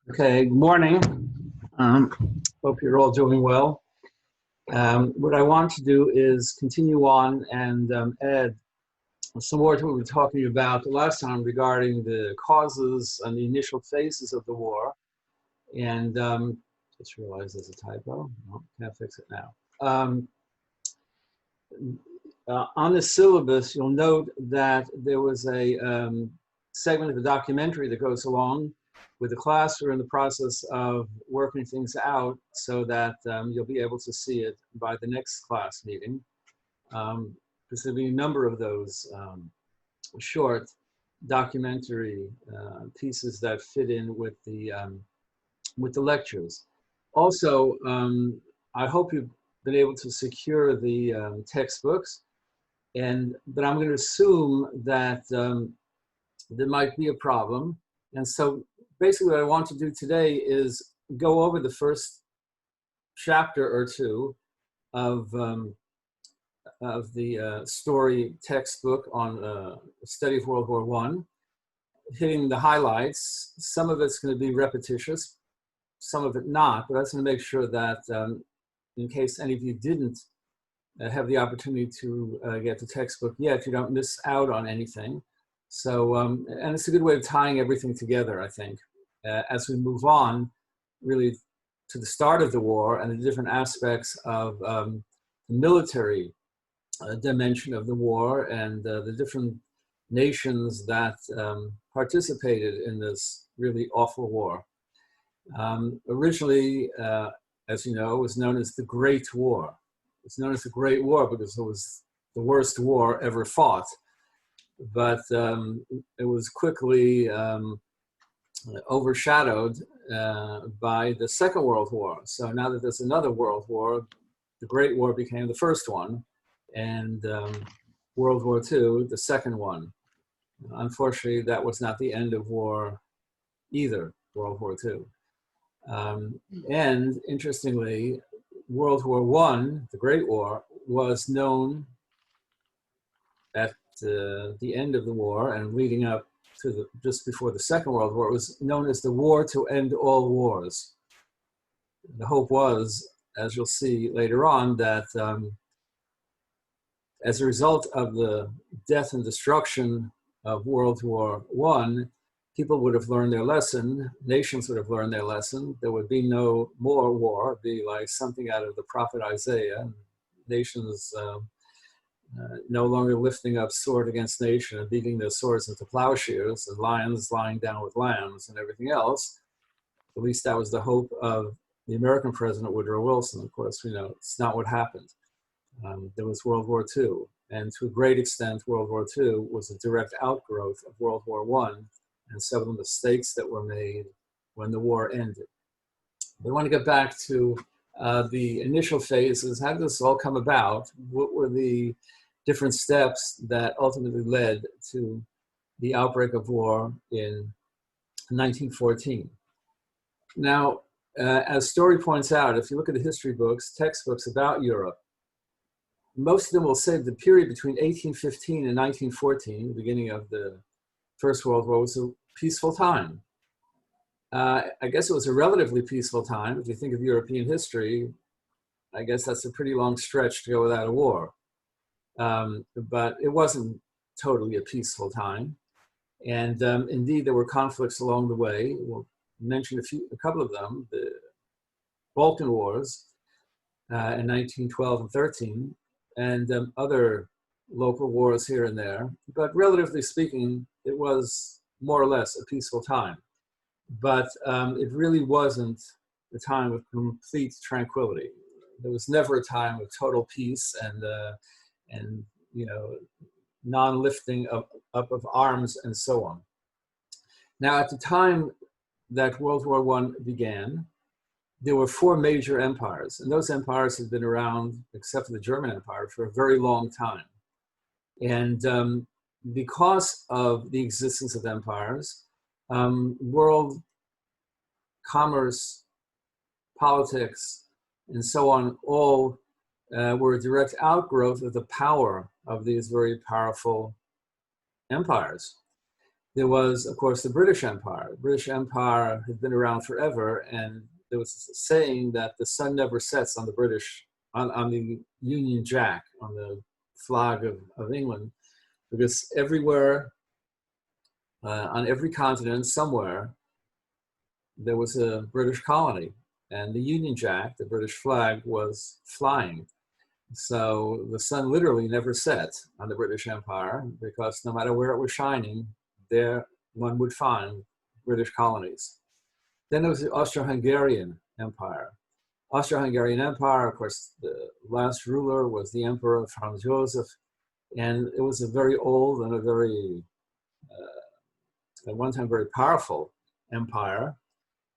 Okay, good morning. Hope you're all doing well. What I want to do is continue on and add some more to what we were talking about the last time regarding the causes and the initial phases of the war. And just realized there's a typo. No, can't fix it now. On the syllabus, you'll note that there was a segment of the documentary that goes along with the class. We're in the process of working things out so that you'll be able to see it by the next class meeting. Because there'll be a number of those short documentary pieces that fit in with the lectures. Also, I hope you've been able to secure the textbooks, but I'm going to assume that there might be a problem. And so basically what I want to do today is go over the first chapter or two of the story textbook on study of World War I, hitting the highlights. Some of it's going to be repetitious, some of it not, but that's going to make sure that in case any of you didn't have the opportunity to get the textbook yet, you don't miss out on anything. So, and it's a good way of tying everything together, I think, as we move on really to the start of the war and the different aspects of the military dimension of the war and the different nations that participated in this really awful war. Originally, as you know, it was known as the Great War. It's known as the Great War because it was the worst war ever fought. But it was quickly overshadowed by the Second World War. So now that there's another World War, the Great War became the first one, and World War II, the second one. Unfortunately, that was not the end of war either, World War II. And interestingly, World War I, the Great War, was known at the end of the war and leading up to just before the Second World War. It was known as the war to end all wars. The hope was, as you'll see later on, that as a result of the death and destruction of World War I, people would have learned their lesson, nations would have learned their lesson. There would be no more war. It'd be like something out of the prophet Isaiah. Nations no longer lifting up sword against nation and beating their swords into plowshares, and lions lying down with lambs and everything else. At least that was the hope of the American president, Woodrow Wilson. Of course, we know it's not what happened. There was World War II, and to a great extent, World War II was a direct outgrowth of World War I and some of the mistakes that were made when the war ended. We want to get back to the initial phases. How did this all come about? What were the different steps that ultimately led to the outbreak of war in 1914? Now, as Story points out, if you look at the history books, textbooks about Europe, most of them will say the period between 1815 and 1914, the beginning of the First World War, was a peaceful time. I guess it was a relatively peaceful time. If you think of European history, I guess that's a pretty long stretch to go without a war. But it wasn't totally a peaceful time. And indeed, there were conflicts along the way. We'll mention a couple of them. The Balkan Wars in 1912 and 13, and other local wars here and there. But relatively speaking, it was more or less a peaceful time. But it really wasn't a time of complete tranquility. There was never a time of total peace and you know, non-lifting up of arms and so on. Now, at the time that World War I began, there were four major empires, and those empires had been around, except for the German Empire, for a very long time. And because of the existence of empires, world commerce, politics, and so on, all were a direct outgrowth of the power of these very powerful empires. There was, of course, the British Empire. The British Empire had been around forever, and there was a saying that the sun never sets on the British, on the Union Jack, on the flag of England, because everywhere, on every continent, somewhere, there was a British colony, and the Union Jack, the British flag, was flying. So the sun literally never set on the British Empire, because no matter where it was shining, there one would find British colonies. Then there was the Austro-Hungarian Empire. Austro-Hungarian Empire, of course, the last ruler was the Emperor Franz Joseph, and it was a very old and a very, at one time, very powerful empire.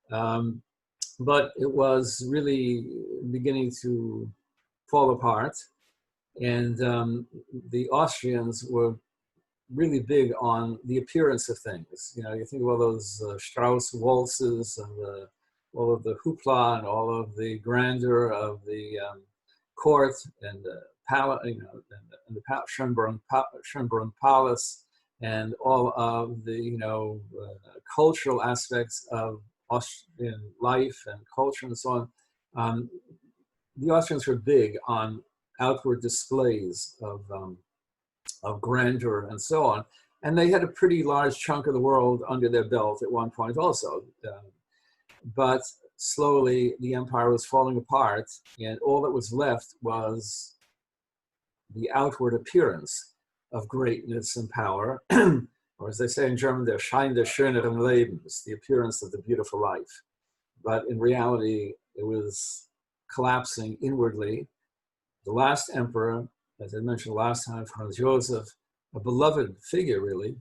But it was really beginning to fall apart, and the Austrians were really big on the appearance of things. You know, you think of all those Strauss waltzes and all of the hoopla and all of the grandeur of the court and the palace, you know, and the Schönbrunn Palace, and all of the, you know, cultural aspects of Austrian life and culture and so on. The Austrians were big on outward displays of grandeur and so on. And they had a pretty large chunk of the world under their belt at one point also. But slowly the empire was falling apart, and all that was left was the outward appearance of greatness and power, or as they say in German, der Schein des schöneren Lebens, the appearance of the beautiful life. But in reality, it was collapsing inwardly. The last emperor, as I mentioned last time, Franz Joseph, a beloved figure really,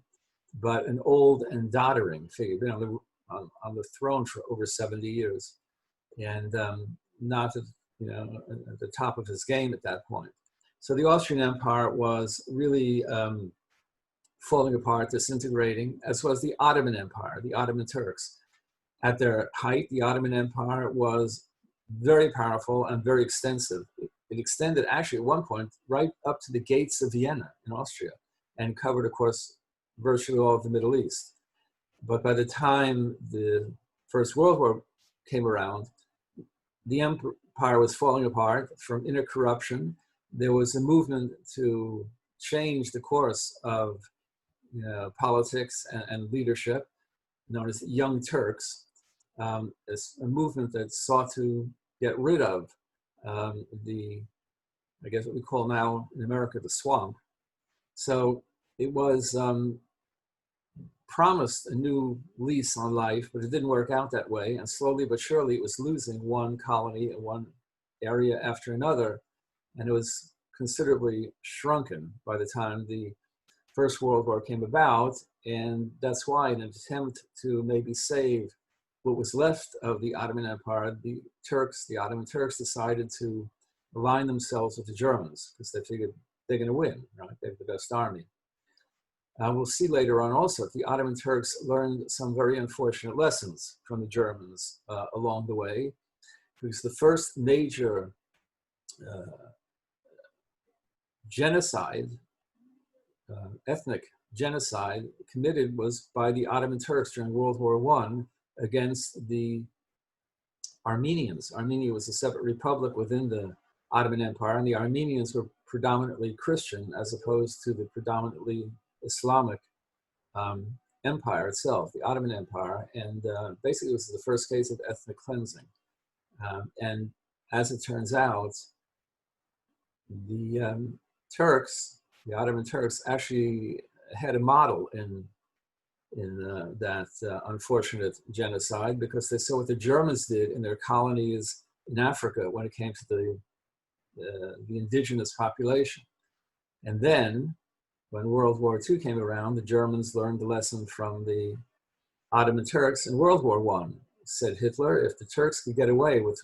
but an old and doddering figure, been on the throne for over 70 years, and not at, you know, at the top of his game at that point. So the Austrian Empire was really falling apart, disintegrating, as was the Ottoman Empire, the Ottoman Turks. At their height, the Ottoman Empire was very powerful and very extensive. It extended actually at one point right up to the gates of Vienna in Austria, and covered, of course, virtually all of the Middle East. But by the time the First World War came around, the empire was falling apart from inner corruption. There was a movement to change the course of, you know, politics and leadership, known as the Young Turks. It's a movement that sought to get rid of I guess what we call now in America, the swamp. So it was promised a new lease on life, but it didn't work out that way. And slowly but surely it was losing one colony and one area after another. And it was considerably shrunken by the time the First World War came about. And that's why, in an attempt to maybe save what was left of the Ottoman Empire, the Ottoman Turks decided to align themselves with the Germans, because they figured they're going to win, right? They have the best army. We'll see later on also that the Ottoman Turks learned some very unfortunate lessons from the Germans along the way, because the first major genocide, ethnic genocide committed was by the Ottoman Turks during World War I against the Armenians. Armenia was a separate republic within the Ottoman Empire, and the Armenians were predominantly Christian as opposed to the predominantly Islamic empire itself, the Ottoman Empire. And basically it was the first case of ethnic cleansing. And as it turns out, the Turks, the Ottoman Turks, actually had a model in that unfortunate genocide, because they saw what the Germans did in their colonies in Africa when it came to the indigenous population. And then when World War II came around, the Germans learned the lesson from the Ottoman Turks in World War I. Said Hitler, if the Turks could get away with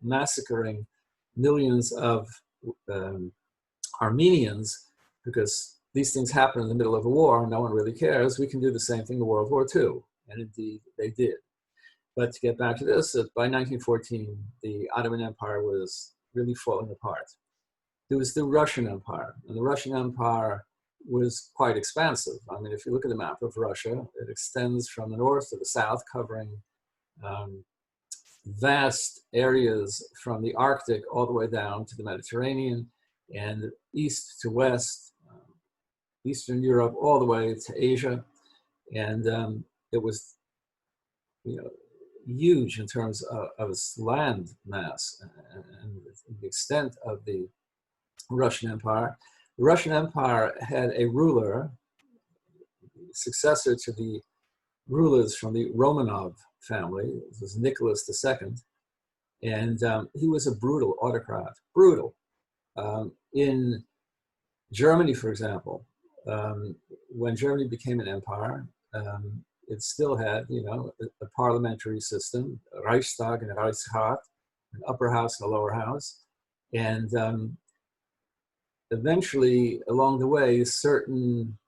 massacring millions of Armenians, because these things happen in the middle of a war and no one really cares, we can do the same thing in World War II. And indeed, they did. But to get back to this, by 1914, the Ottoman Empire was really falling apart. There was the Russian Empire. And the Russian Empire was quite expansive. I mean, if you look at the map of Russia, it extends from the north to the south, covering vast areas from the Arctic all the way down to the Mediterranean, and east to west, Eastern Europe, all the way to Asia. And it was, huge in terms of its land mass and the extent of the Russian Empire. The Russian Empire had a ruler, successor to the rulers from the Romanov family. This was Nicholas II. And he was a brutal autocrat, brutal. In Germany, for example, when Germany became an empire, it still had, a parliamentary system, Reichstag and Reichsrat, an upper house and a lower house. And eventually, along the way, certain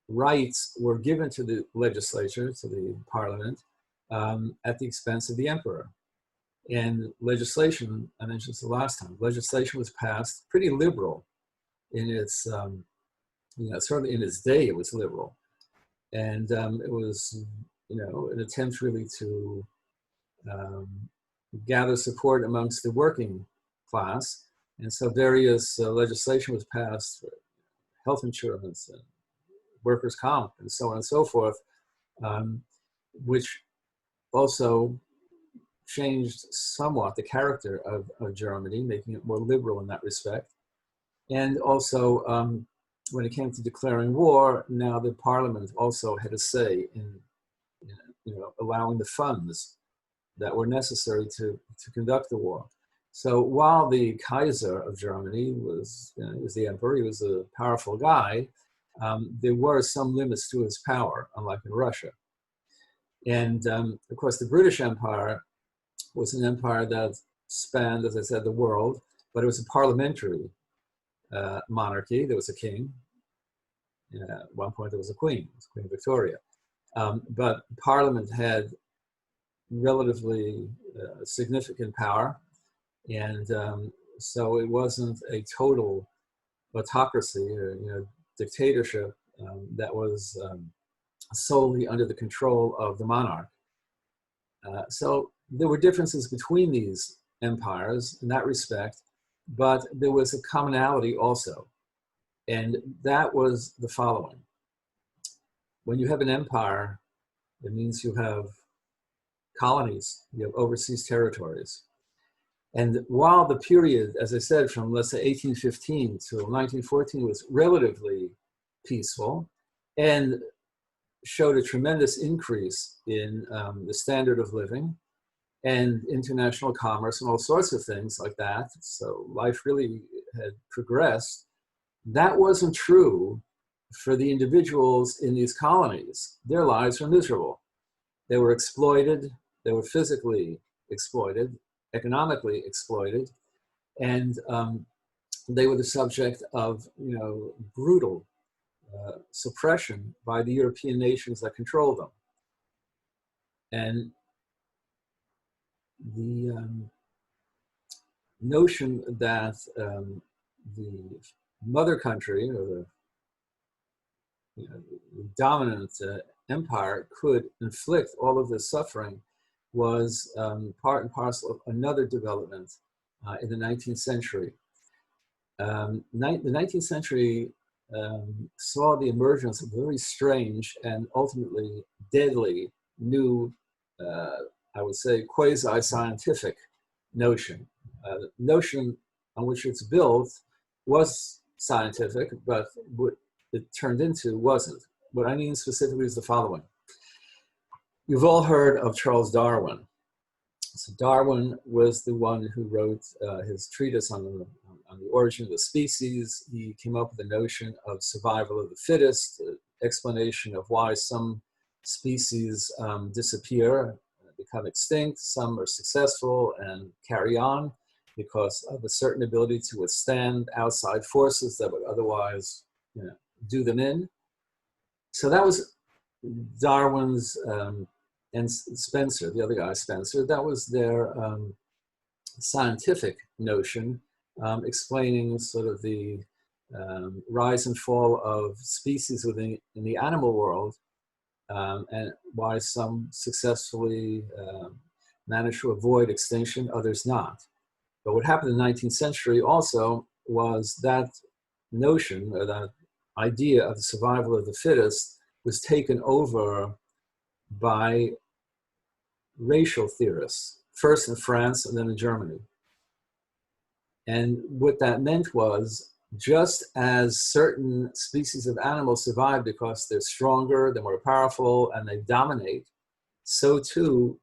rights were given to the legislature, to the parliament, at the expense of the emperor. And legislation, I mentioned this the last time, legislation was passed pretty liberal in its, certainly in its day, it was liberal. And it was, an attempt really to gather support amongst the working class. And so various legislation was passed for health insurance and workers' comp and so on and so forth, which also changed somewhat the character of Germany, making it more liberal in that respect. And also, when it came to declaring war, now the parliament also had a say in allowing the funds that were necessary to conduct the war. So while the Kaiser of Germany was the emperor, he was a powerful guy, there were some limits to his power, unlike in Russia. And of course, the British Empire was an empire that spanned, as I said, the world, but it was a parliamentary monarchy. There was a king. At one point, there was a queen. It was Queen Victoria. But Parliament had relatively significant power, and so it wasn't a total autocracy or dictatorship that was solely under the control of the monarch. So there were differences between these empires in that respect, but there was a commonality also, and that was the following. When you have an empire, it means you have colonies, you have overseas territories. And while the period, as I said, from let's say 1815 to 1914 was relatively peaceful and showed a tremendous increase in the standard of living and international commerce and all sorts of things like that, so life really had progressed, that wasn't true for the individuals in these colonies. Their lives were miserable. They were exploited, they were physically exploited, economically exploited, and they were the subject of brutal suppression by the European nations that controlled them. And the notion that the mother country or the dominant empire could inflict all of this suffering was part and parcel of another development in the 19th century. The 19th century saw the emergence of a very strange and ultimately deadly new, I would say, quasi-scientific notion. The notion on which it's built was scientific, but what it turned into wasn't. What I mean specifically is the following. You've all heard of Charles Darwin. So Darwin was the one who wrote his treatise on the origin of the species. He came up with the notion of survival of the fittest, the explanation of why some species disappear, become extinct, some are successful and carry on because of a certain ability to withstand outside forces that would otherwise do them in. So that was Darwin's and Spencer, the other guy, Spencer, that was their scientific notion, explaining sort of the rise and fall of species within in the animal world, and why some successfully managed to avoid extinction, others not. But what happened in the 19th century also was that notion, or that idea of the survival of the fittest, was taken over by racial theorists, first in France and then in Germany. And what that meant was, just as certain species of animals survive because they're stronger, they're more powerful, and they dominate, so too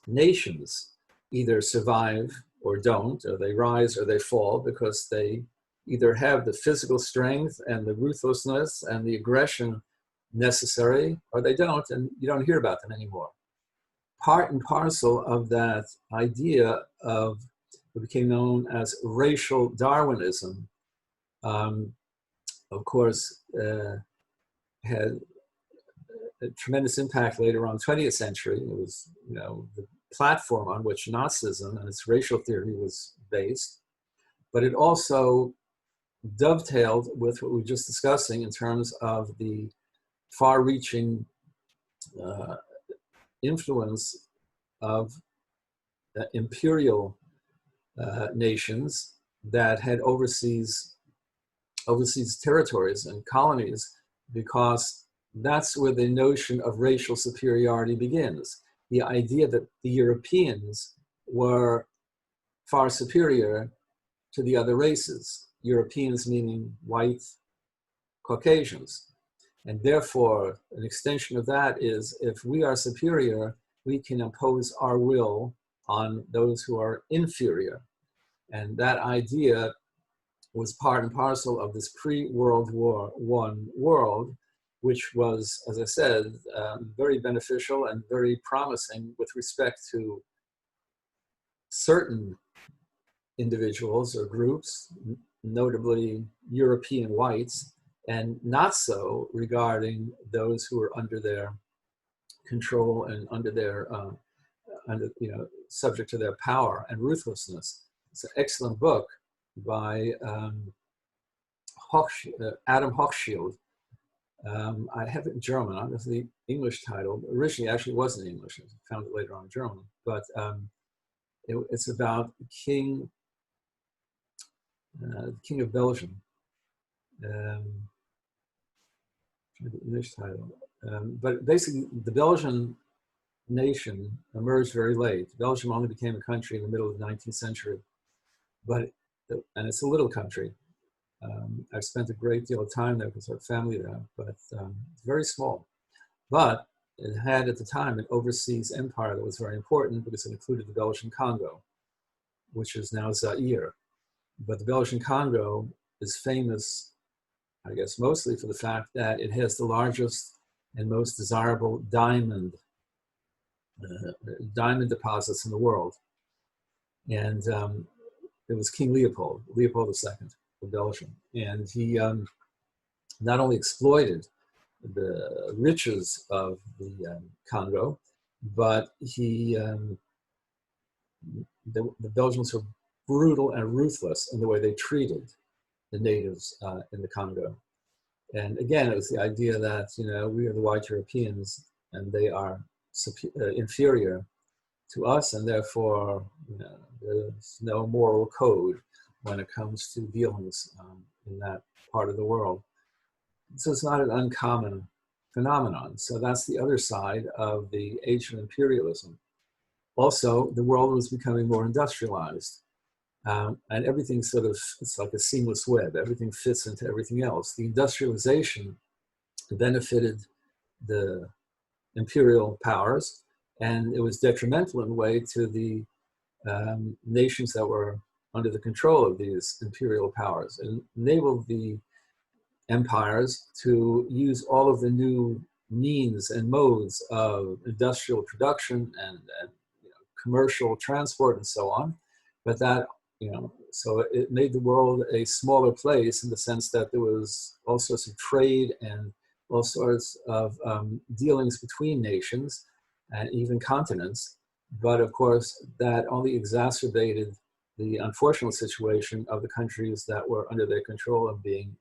nations either survive or don't, or they rise or they fall because they either have the physical strength and the ruthlessness and the aggression necessary, or they don't, and you don't hear about them anymore. Part and parcel of that idea of what became known as racial Darwinism, of course, had a tremendous impact later on, 20th century. It was, the platform on which Nazism and its racial theory was based, but it also dovetailed with what we were just discussing in terms of the far-reaching influence of imperial nations that had overseas territories and colonies, because that's where the notion of racial superiority begins. The idea that the Europeans were far superior to the other races, Europeans meaning white Caucasians. And therefore, an extension of that is, if we are superior, we can impose our will on those who are inferior. And that idea was part and parcel of this pre-World War I world, which was, as I said, very beneficial and very promising with respect to certain individuals or groups, notably European whites, and not so regarding those who were under their control and under their, subject to their power and ruthlessness. It's an excellent book by Adam Hochschild. I have it in German. I don't know if the English title. Originally, actually, wasn't in English. I found it later on in German. But it's about the king of Belgium. The English title. But basically, the Belgian nation emerged very late. Belgium only became a country in the middle of the 19th century. And it's a little country. I've spent a great deal of time there because I have family there, but it's very small. But it had at the time an overseas empire that was very important because it included the Belgian Congo, which is now Zaire. But the Belgian Congo is famous, I guess, mostly for the fact that it has the largest and most desirable diamond deposits in the world. And it was King Leopold II of Belgium. And he not only exploited the riches of the Congo, but the Belgians were brutal and ruthless in the way they treated the natives in the Congo. And again, it was the idea that, we are the white Europeans and they are inferior to us, and therefore, there's no moral code when it comes to dealings in that part of the world. So it's not an uncommon phenomenon. So that's the other side of the age of imperialism. Also, the world was becoming more industrialized. And everything it's like a seamless web. Everything fits into everything else. The industrialization benefited the imperial powers, and it was detrimental in a way to the nations that were under the control of these imperial powers. It enabled the empires to use all of the new means and modes of industrial production and commercial transport and so on. But that, so it made the world a smaller place in the sense that there was all sorts of trade and all sorts of dealings between nations and even continents. But of course, that only exacerbated the unfortunate situation of the countries that were under their control and being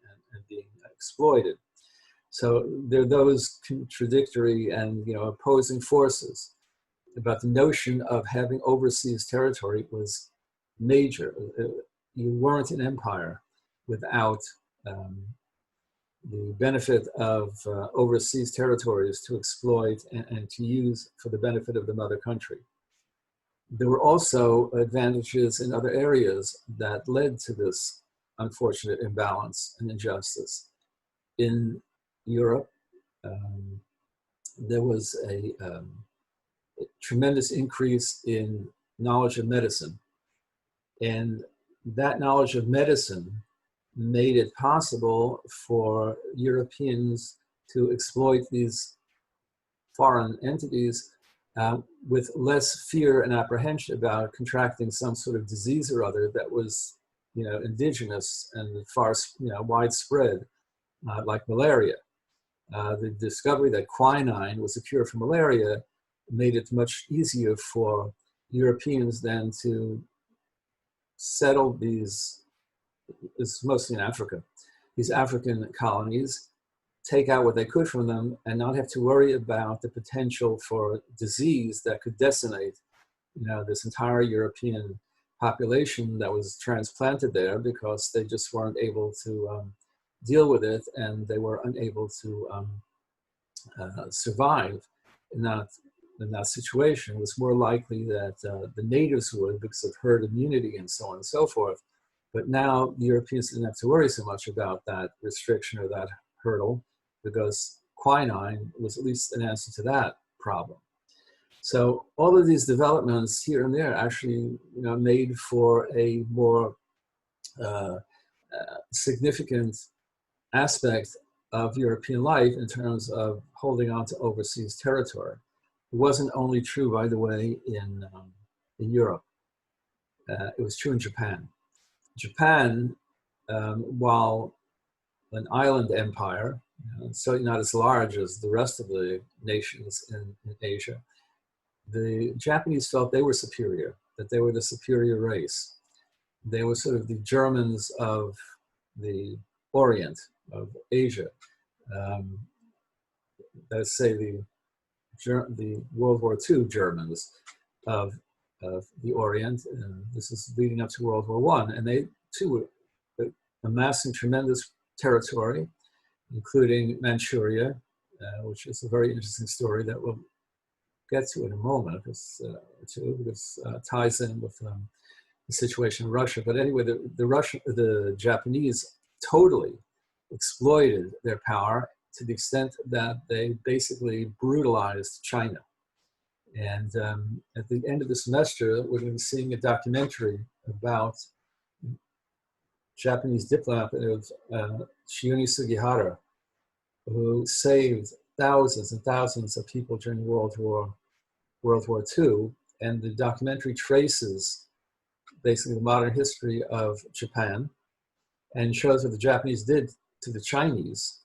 exploited. So there are those contradictory and opposing forces. But the notion of having overseas territory was major. You weren't an empire without the benefit of overseas territories to exploit and to use for the benefit of the mother country. There were also advantages in other areas that led to this unfortunate imbalance and injustice. In Europe, there was a tremendous increase in knowledge of medicine. And that knowledge of medicine made it possible for Europeans to exploit these foreign entities with less fear and apprehension about contracting some sort of disease or other that was, indigenous and far, widespread, like malaria. The discovery that quinine was a cure for malaria made it much easier for Europeans then to settle these, it's mostly in Africa, these African colonies, take out what they could from them and not have to worry about the potential for disease that could decimate, this entire European population that was transplanted there because they just weren't able to deal with it, and they were unable to survive in that situation. It was more likely that the natives would, because of herd immunity and so on and so forth. But now the Europeans didn't have to worry so much about that restriction or that hurdle, because quinine was at least an answer to that problem. So all of these developments here and there actually, made for a more significant aspect of European life in terms of holding on to overseas territory. It wasn't only true, by the way, in Europe. It was true in Japan. Japan, while an island empire, certainly not as large as the rest of the nations in Asia, the Japanese felt they were superior, that they were the superior race. They were sort of the Germans of the Orient, of Asia. Let's say the World War II Germans of the Orient, and this is leading up to World War I, and they too were amassing tremendous territory, including Manchuria, which is a very interesting story that we'll get to in a moment, because ties in with the situation in Russia. But anyway, the Japanese totally exploited their power to the extent that they basically brutalized China. And at the end of the semester, we're going to be seeing a documentary about Japanese diplomat Shioni Sugihara, who saved thousands and thousands of people during World War II. And the documentary traces basically the modern history of Japan and shows what the Japanese did to the Chinese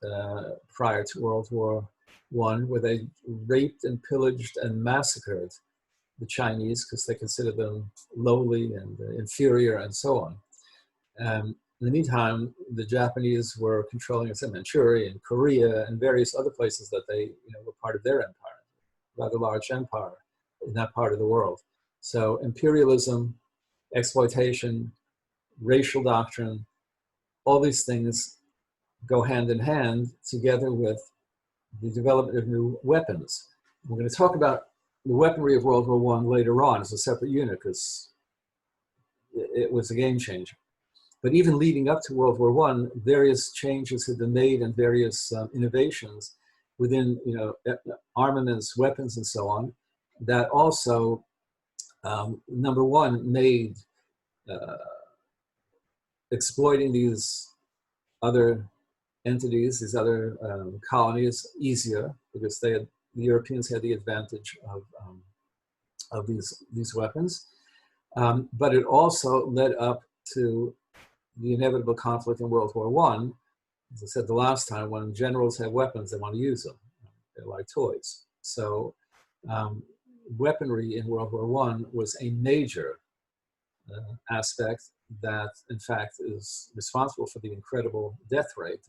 prior to World War I, where they raped and pillaged and massacred the Chinese because they considered them lowly and inferior and so on. In the meantime, the Japanese were controlling Manchuria and Korea and various other places that they were part of their empire, rather large empire in that part of the world. So imperialism, exploitation, racial doctrine, all these things go hand in hand together with the development of new weapons. We're going to talk about the weaponry of World War I later on as a separate unit, because it was a game changer. But even leading up to World War I, various changes had been made and various innovations within armaments, weapons, and so on, that also, number one, made exploiting these other entities, these other colonies, easier, because the Europeans had the advantage of these weapons. But it also led up to the inevitable conflict in World War I. As I said the last time, when generals have weapons, they want to use them. They're like toys. So weaponry in World War I was a major aspect that, in fact, is responsible for the incredible death rate.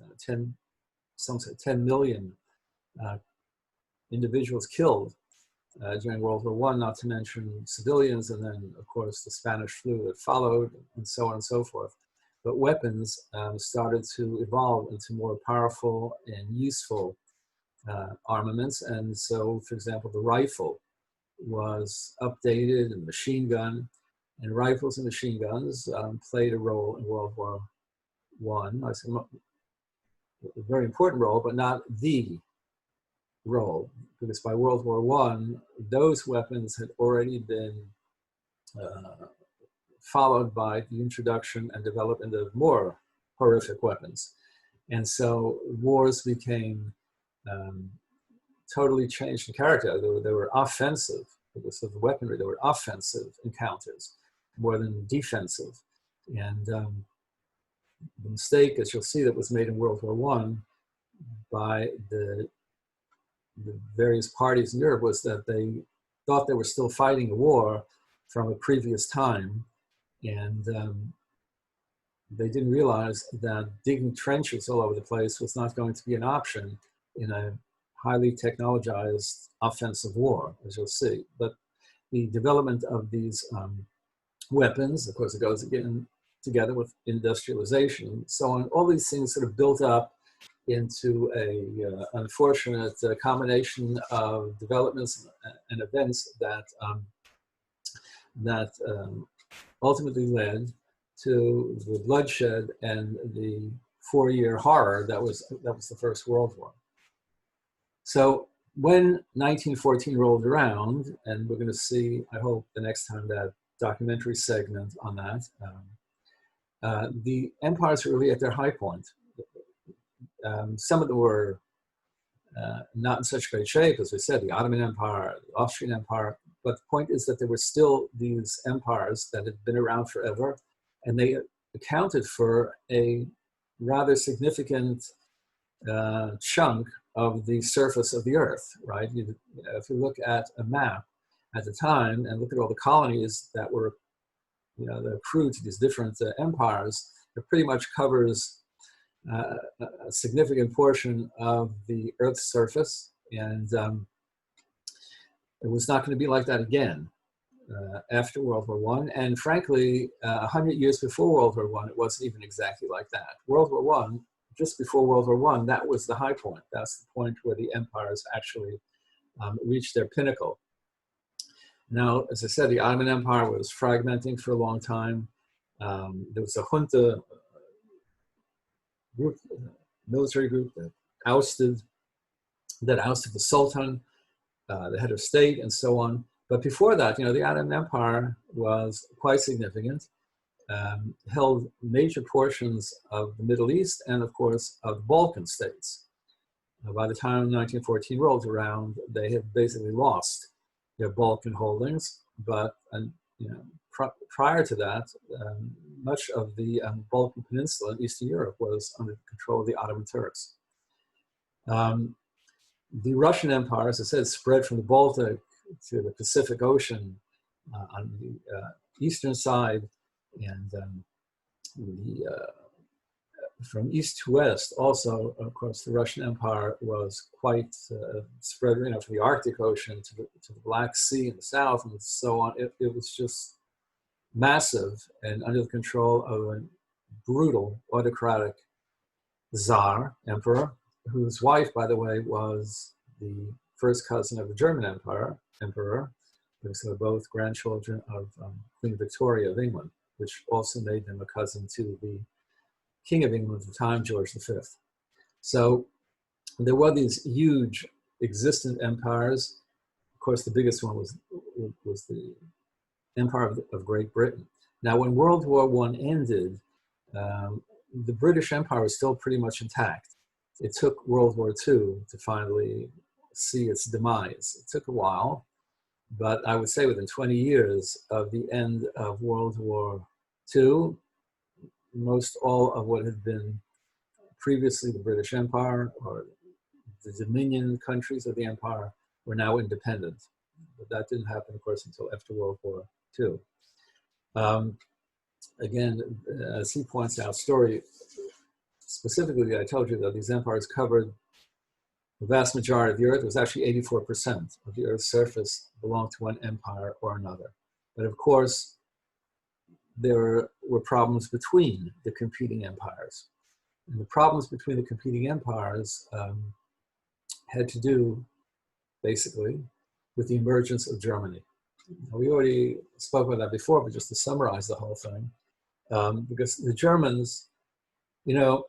Some say 10 million individuals killed during World War I, not to mention civilians, and then, of course, the Spanish flu that followed, and so on and so forth. But weapons started to evolve into more powerful and useful armaments. And so, for example, the rifle was updated, and machine gun, and rifles and machine guns played a role in World War I. I said a very important role, but not the role, because by World War I, those weapons had already been followed by the introduction and development of more horrific weapons. And so wars became totally changed in character. They were offensive, because of the weaponry, they were offensive encounters more than defensive. And the mistake, as you'll see, that was made in World War I by the various parties in Europe was that they thought they were still fighting a war from a previous time, and they didn't realize that digging trenches all over the place was not going to be an option in a highly technologized offensive war, as you'll see. But the development of these weapons, of course, it goes again together with industrialization, so on. All these things sort of built up into a unfortunate combination of developments and events that ultimately led to the bloodshed and the 4-year horror that was the First World War. So when 1914 rolled around, and we're going to see, I hope, the next time, that documentary segment on that, the empires were really at their high point. Some of them were not in such great shape, as we said, the Ottoman Empire, the Austrian Empire, but the point is that there were still these empires that had been around forever, and they accounted for a rather significant chunk of the surface of the earth, right? If you look at a map at the time and look at all the colonies that were, that accrued to these different empires, it pretty much covers a significant portion of the Earth's surface, and it was not going to be like that again after World War I. And frankly, 100 years before World War I, it wasn't even exactly like that. World War I, just before World War I, that was the high point. That's the point where the empires actually reached their pinnacle. Now, as I said, the Ottoman Empire was fragmenting for a long time. There was a junta group, military group that ousted the Sultan, the head of state, and so on. But before that, the Ottoman Empire was quite significant, held major portions of the Middle East and, of course, of the Balkan states. By the time 1914 rolled around, they had basically lost their Balkan holdings, but prior to that, much of the Balkan Peninsula in Eastern Europe was under the control of the Ottoman Turks. The Russian Empire, as I said, spread from the Baltic to the Pacific Ocean on the eastern side, and from east to west. Also, of course, the Russian Empire was quite spread, from the Arctic Ocean to the Black Sea in the south, and so on. It was just massive and under the control of a brutal autocratic Tsar, emperor, whose wife, by the way, was the first cousin of the German emperor, because they were both grandchildren of Queen Victoria of England, which also made them a cousin to the King of England at the time, George V. So there were these huge existent empires. Of course, the biggest one was the Empire of Great Britain. Now, when World War I ended, the British Empire was still pretty much intact. It took World War II to finally see its demise. It took a while, but I would say within 20 years of the end of World War II, most all of what had been previously the British Empire or the Dominion countries of the empire were now independent. But that didn't happen, of course, until after World War II. Um, Again, as he points out, story specifically, I told you that these empires covered the vast majority of the earth. It was actually 84% of the earth's surface belonged to one empire or another. But of course, there were problems between the competing empires. And the problems between the competing empires had to do, basically, with the emergence of Germany. Now, we already spoke about that before, but just to summarize the whole thing, because the Germans, you know,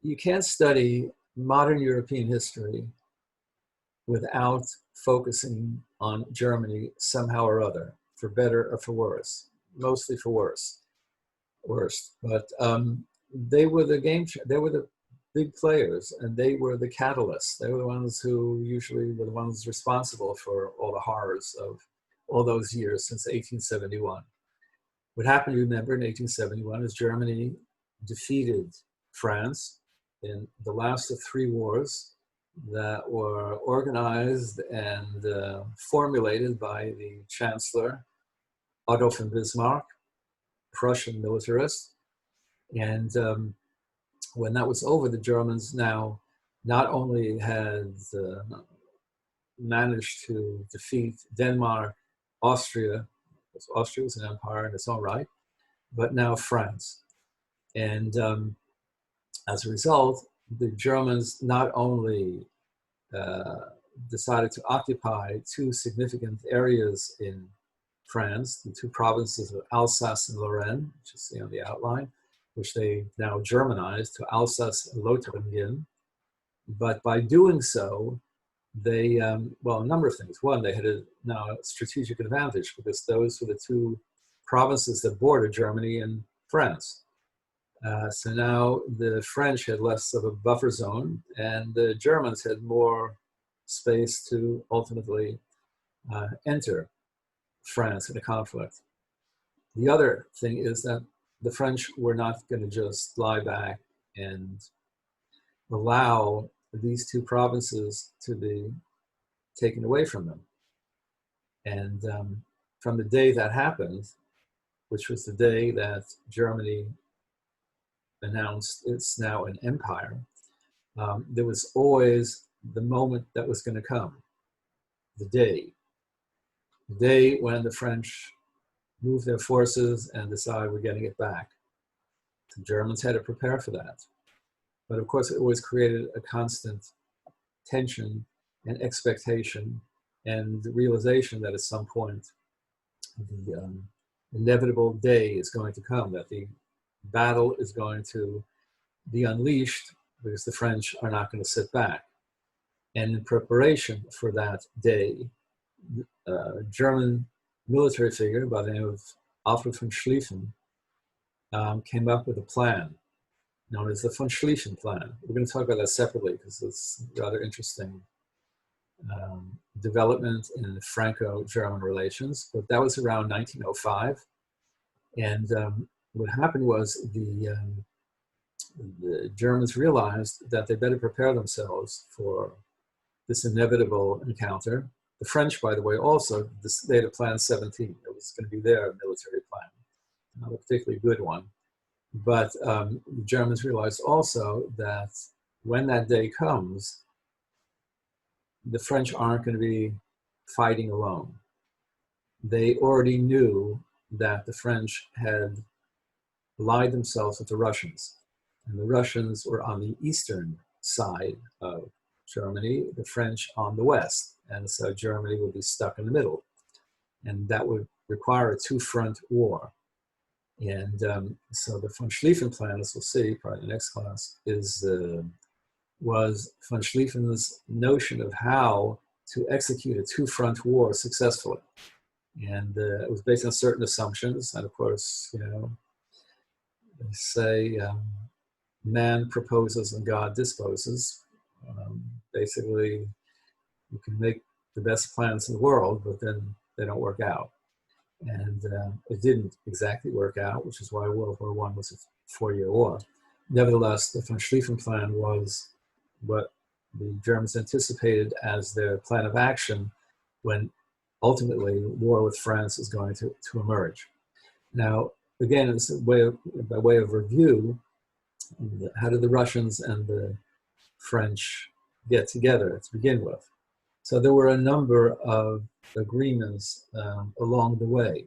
you can't study modern European history without focusing on Germany somehow or other, for better or for worse, mostly for worst. But they were they were the big players, and they were the catalysts. They were the ones who usually were the ones responsible for all the horrors of all those years since 1871. What happened, remember, in 1871 is Germany defeated France in the last of three wars that were organized and formulated by the Chancellor Otto von Bismarck, Prussian militarist. And when that was over, the Germans now not only had managed to defeat Denmark, Austria, because Austria was an empire in its own right, but now France. And as a result, the Germans not only decided to occupy two significant areas in France, the two provinces of Alsace and Lorraine, which you see on the outline, which they now Germanized to Alsace-Lothringen. But by doing so, they, well, a number of things. One, they had now a strategic advantage because those were the two provinces that bordered Germany and France. So now the French had less of a buffer zone, and the Germans had more space to ultimately enter France in a conflict. The other thing is that the French were not going to just lie back and allow these two provinces to be taken away from them. And from the day that happened, which was the day that Germany announced it's now an empire, there was always the moment that was going to come, the day when the French move their forces and decide we're getting it back. The Germans had to prepare for that. But of course, it always created a constant tension and expectation and the realization that at some point the inevitable day is going to come, that the battle is going to be unleashed because the French are not going to sit back. And in preparation for that day, a German military figure by the name of Alfred von Schlieffen came up with a plan known as the von Schlieffen Plan. We're going to talk about that separately because it's rather interesting development in Franco-German relations. But that was around 1905. And what happened was the Germans realized that they better prepare themselves for this inevitable encounter. The French, by the way, also, they had a Plan 17. It was going to be their military plan, not a particularly good one. But the Germans realized also that when that day comes, the French aren't going to be fighting alone. They already knew that the French had allied themselves with the Russians. And the Russians were on the eastern side of Germany, the French on the west. And so Germany would be stuck in the middle. And that would require a two-front war. And so the von Schlieffen Plan, as we'll see probably in the next class, was von Schlieffen's notion of how to execute a two-front war successfully. And it was based on certain assumptions. And of course, you know, they say man proposes and God disposes. Basically, you can make the best plans in the world, but then they don't work out. And it didn't exactly work out, which is why World War I was a 4-year war. Nevertheless, the von Schlieffen Plan was what the Germans anticipated as their plan of action when ultimately war with France is going to emerge. Now, again, it's by way of review, how did the Russians and the French get together to begin with? So there were a number of agreements along the way.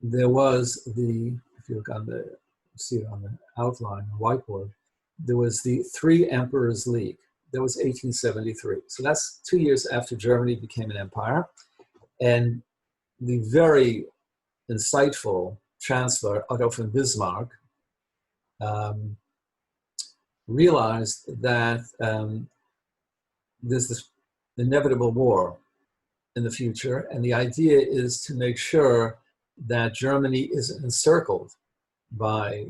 There was if you look on see it on the outline, the whiteboard, there was the Three Emperors League. That was 1873. So that's 2 years after Germany became an empire. And the very insightful Chancellor Otto von Bismarck realized that there's this inevitable war in the future, and the idea is to make sure that Germany isn't encircled by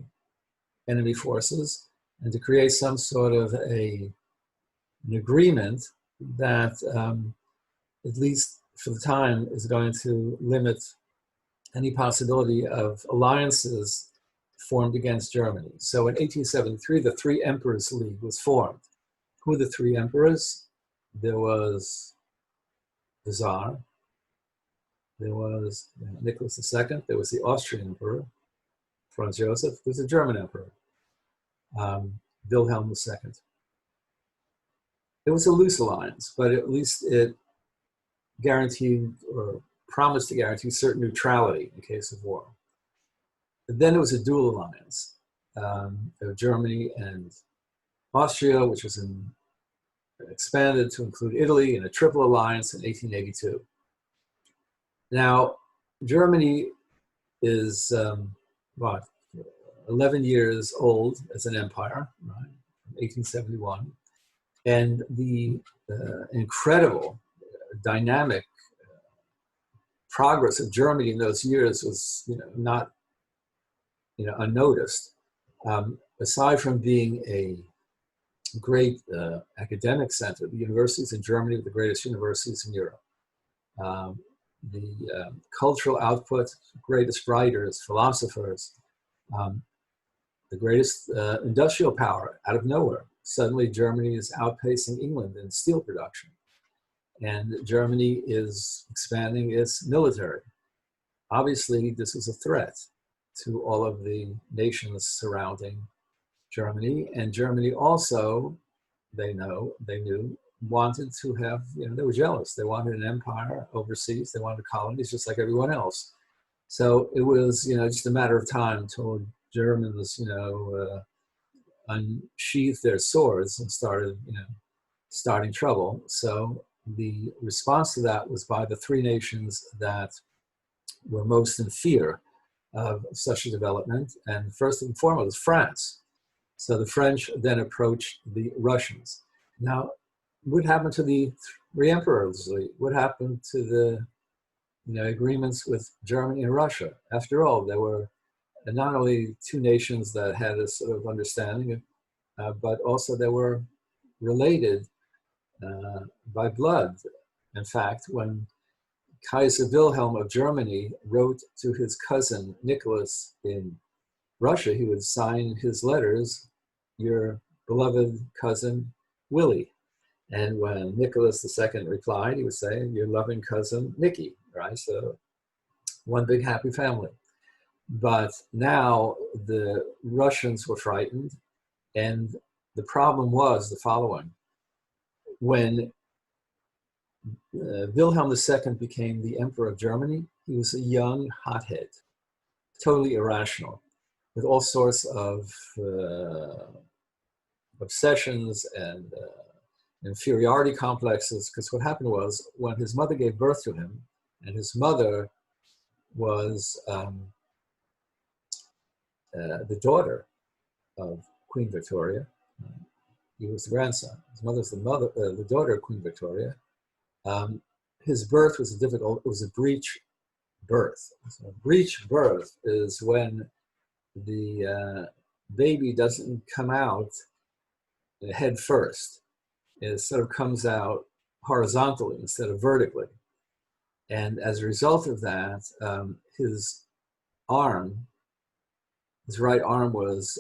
enemy forces, and to create some sort of an agreement that, at least for the time, is going to limit any possibility of alliances formed against Germany. So in 1873, the Three Emperors League was formed. Who were the three emperors? There was the Tsar, there was Nicholas II, there was the Austrian Emperor, Franz Joseph, there was the German Emperor, Wilhelm II. It was a loose alliance, but at least it guaranteed or promised to guarantee certain neutrality in case of war. But then it was a dual alliance of Germany and Austria, which was expanded to include Italy in a triple alliance in 1882. Now, Germany is 11 years old as an empire, right, from 1871. And the incredible dynamic progress of Germany in those years was, not, unnoticed. Aside from being a great academic center, the universities in Germany were the greatest universities in Europe. The cultural output, greatest writers, philosophers, the greatest industrial power out of nowhere. Suddenly Germany is outpacing England in steel production. And Germany is expanding its military. Obviously, this is a threat to all of the nations surrounding Germany. And Germany also, they knew, wanted to have, they were jealous. They wanted an empire overseas. They wanted colonies just like everyone else. So it was, just a matter of time till Germans, unsheathed their swords and started, starting trouble. So the response to that was by the three nations that were most in fear of such a development. And first and foremost, France. So the French then approached the Russians. Now, what happened to the Three Emperors League? What happened to the agreements with Germany and Russia? After all, there were not only two nations that had a sort of understanding, but also they were related by blood. In fact, when Kaiser Wilhelm of Germany wrote to his cousin Nicholas in Russia, he would sign his letters, "Your beloved cousin Willie." And when Nicholas II replied, he would say, "Your loving cousin Nicky," right? So one big happy family. But now the Russians were frightened, and the problem was the following. When Wilhelm II became the Emperor of Germany, he was a young hothead, totally irrational, with all sorts of obsessions and inferiority complexes. Because what happened was, when his mother gave birth to him, and his mother was the daughter of Queen Victoria, he was the grandson. His mother was the daughter of Queen Victoria. His birth was it was a breech birth. So a breech birth is when the baby doesn't come out head first. It sort of comes out horizontally instead of vertically. And as a result of that, his right arm was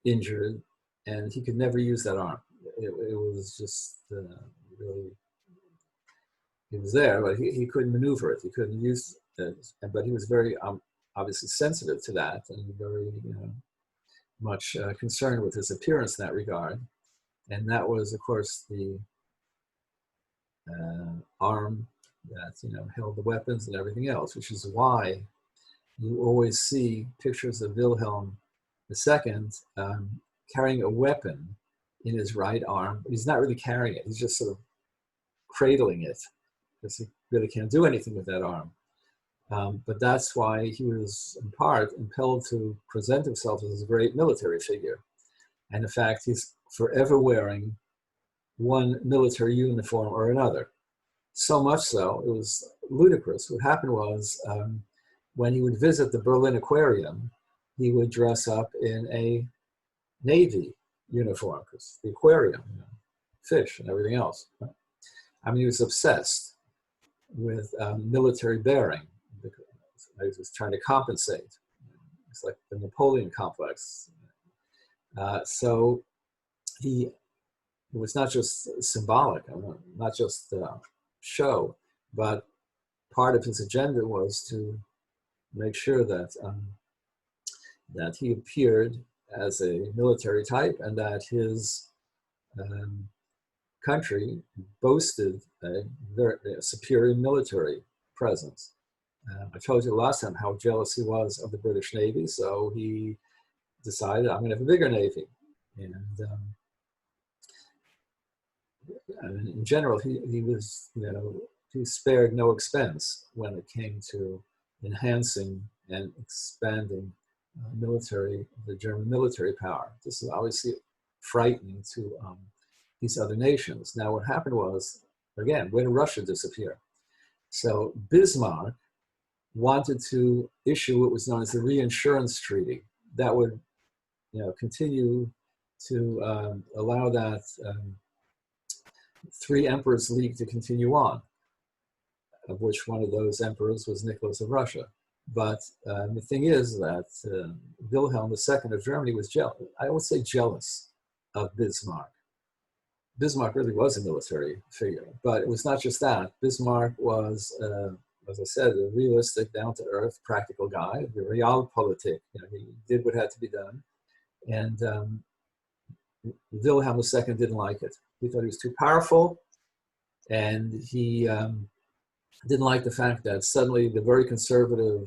injured, and he could never use that arm. It was just really, it was there, but he couldn't maneuver it. He couldn't use but he was very obviously sensitive to that and very much concerned with his appearance in that regard. And that was, of course, the arm that held the weapons and everything else, which is why you always see pictures of Wilhelm II carrying a weapon in his right arm, but he's not really carrying it. He's just sort of cradling it because he really can't do anything with that arm. But that's why he was, in part, impelled to present himself as a great military figure. And in fact, he's forever wearing one military uniform or another. So much so, it was ludicrous. What happened was, when he would visit the Berlin Aquarium, he would dress up in a Navy uniform, because the aquarium, fish and everything else. Right? I mean, he was obsessed with military bearing. He was trying to compensate. It's like the Napoleon complex. So it was not just symbolic, not just show, but part of his agenda was to make sure that that he appeared as a military type and that his country boasted a very superior military presence. I told you last time how jealous he was of the British Navy, so he decided, I'm going to have a bigger Navy. And in general, he was, he spared no expense when it came to enhancing and expanding the German military power. This is obviously frightening to these other nations. Now, what happened was, again, when did Russia disappear? So Bismarck wanted to issue what was known as the Reinsurance Treaty that would, continue to allow that Three Emperors League to continue on, of which one of those emperors was Nicholas of Russia. But the thing is that Wilhelm II of Germany was jealous. I would say jealous of Bismarck. Bismarck really was a military figure, but it was not just that. Bismarck was, as I said, a realistic, down-to-earth, practical guy, the realpolitik. He did what had to be done. And Wilhelm II didn't like it. He thought he was too powerful, and he didn't like the fact that suddenly the very conservative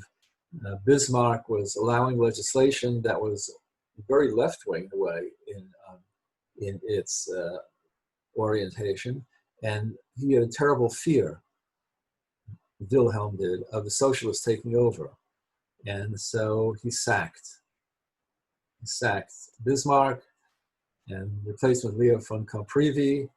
Bismarck was allowing legislation that was very left-wing in a way in its orientation, and he had a terrible fear, Wilhelm did, of the socialists taking over, and so he sacked Bismarck and replaced with Leo von Caprivi,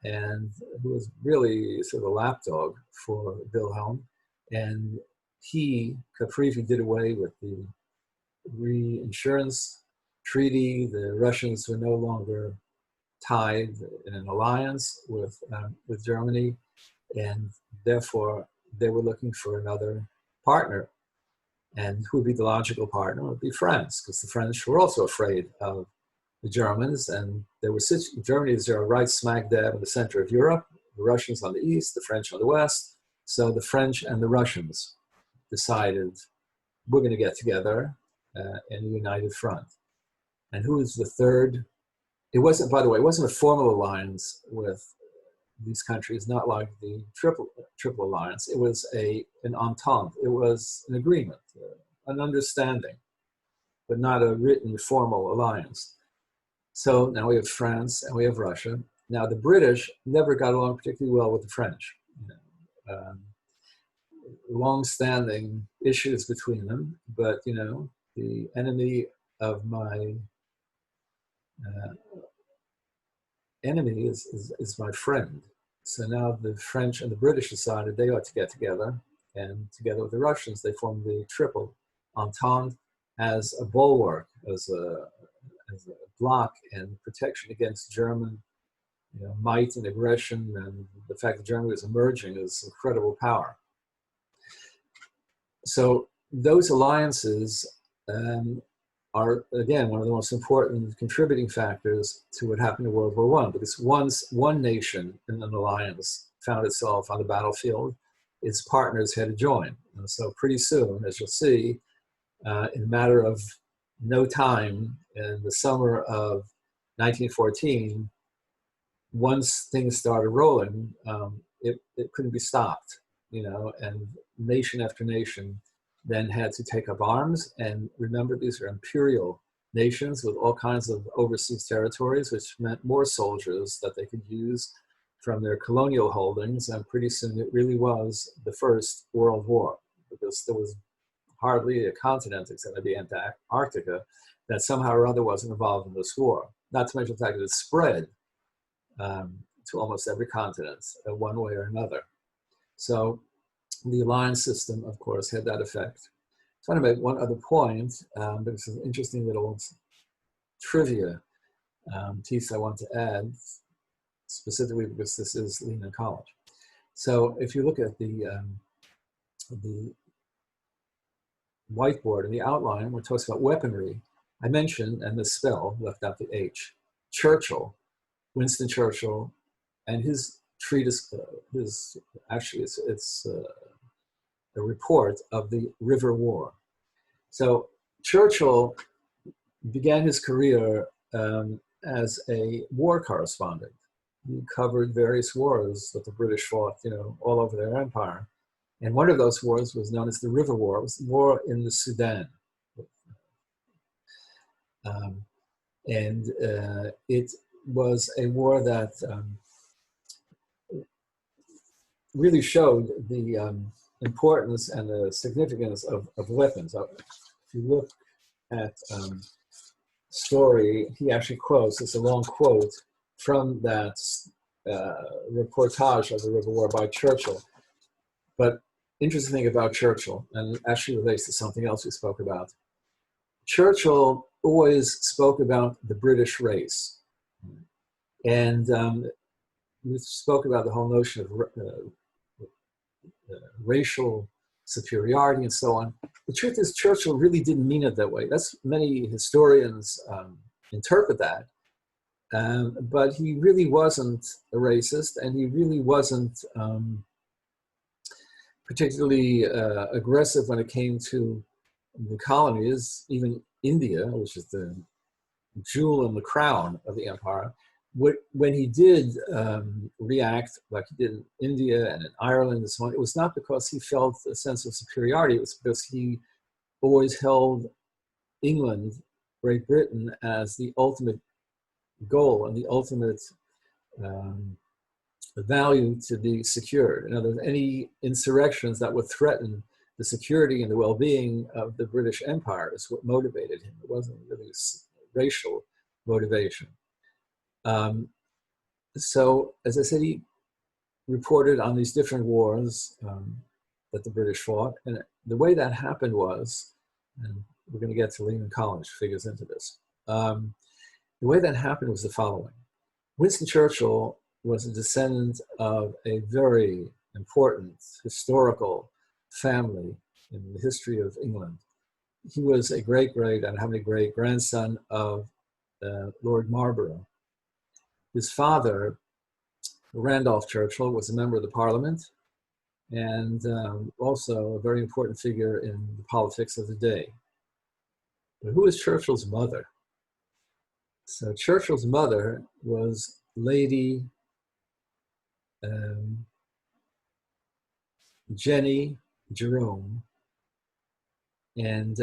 and who was really sort of a lapdog for Wilhelm. And Caprivi did away with the reinsurance treaty. The Russians were no longer tied in an alliance with Germany, and therefore they were looking for another partner. And who would be the logical partner? It would be France, because the French were also afraid of the Germans, and Germany is right smack dab in the center of Europe, the Russians on the east, the French on the west. So the French and the Russians decided, we're going to get together in a united front. And who is the third? It wasn't, by the way, it wasn't a formal alliance with these countries, not like the Triple Alliance. It was an entente. It was an agreement, an understanding, but not a written formal alliance. So now we have France and we have Russia. Now the British never got along particularly well with the French. Long-standing issues between them, but the enemy of my enemy is my friend. So now the French and the British decided they ought to get together, and together with the Russians, they formed the Triple Entente as a bulwark, as a block and protection against German might and aggression, and the fact that Germany was emerging as incredible power. So those alliances are, again, one of the most important contributing factors to what happened in World War I, because once one nation in an alliance found itself on the battlefield, its partners had to join. And so pretty soon, as you'll see, in a matter of no time, in the summer of 1914, once things started rolling, it couldn't be stopped, and nation after nation then had to take up arms. And remember, these are imperial nations with all kinds of overseas territories, which meant more soldiers that they could use from their colonial holdings. And pretty soon it really was the First World War, because there was hardly a continent except maybe Antarctica that somehow or other wasn't involved in this war. Not to mention the fact that it spread to almost every continent one way or another. So the alliance system, of course, had that effect. I want to make one other point, but it's an interesting little trivia piece I want to add, specifically because this is Lehman College. So if you look at the whiteboard and the outline, where it talks about weaponry, I mentioned, and the spell left out the H, Churchill, Winston Churchill, and his treatise, it's a report of the River War. So Churchill began his career as a war correspondent. He covered various wars that the British fought, all over their empire. And one of those wars was known as the River War. It was the war in the Sudan. It was a war that really showed the importance and the significance of weapons. If you look at Story, he actually quotes, it's a long quote from that reportage of the River War by Churchill. But interesting thing about Churchill, and it actually relates to something else we spoke about. Churchill always spoke about the British race. And we spoke about the whole notion of racial superiority and so on. The truth is, Churchill really didn't mean it that way. That's many historians interpret that. But he really wasn't a racist, and he really wasn't particularly aggressive when it came to the colonies, even India, which is the jewel in the crown of the empire. When he did react like he did in India and in Ireland and so on, it was not because he felt a sense of superiority. It was because he always held England, Great Britain, as the ultimate goal and the ultimate value to be secured. In other words, any insurrections that would threaten the security and the well-being of the British Empire is what motivated him. It wasn't really racial motivation. So, as I said, he reported on these different wars that the British fought. And the way that happened was, and we're going to get to Lehman College figures into this. The way that happened was the following. Winston Churchill was a descendant of a very important historical family in the history of England. He was a great-grandson of Lord Marlborough. His father, Randolph Churchill, was a member of the Parliament and also a very important figure in the politics of the day. But who was Churchill's mother? So Churchill's mother was Lady Jenny Jerome, and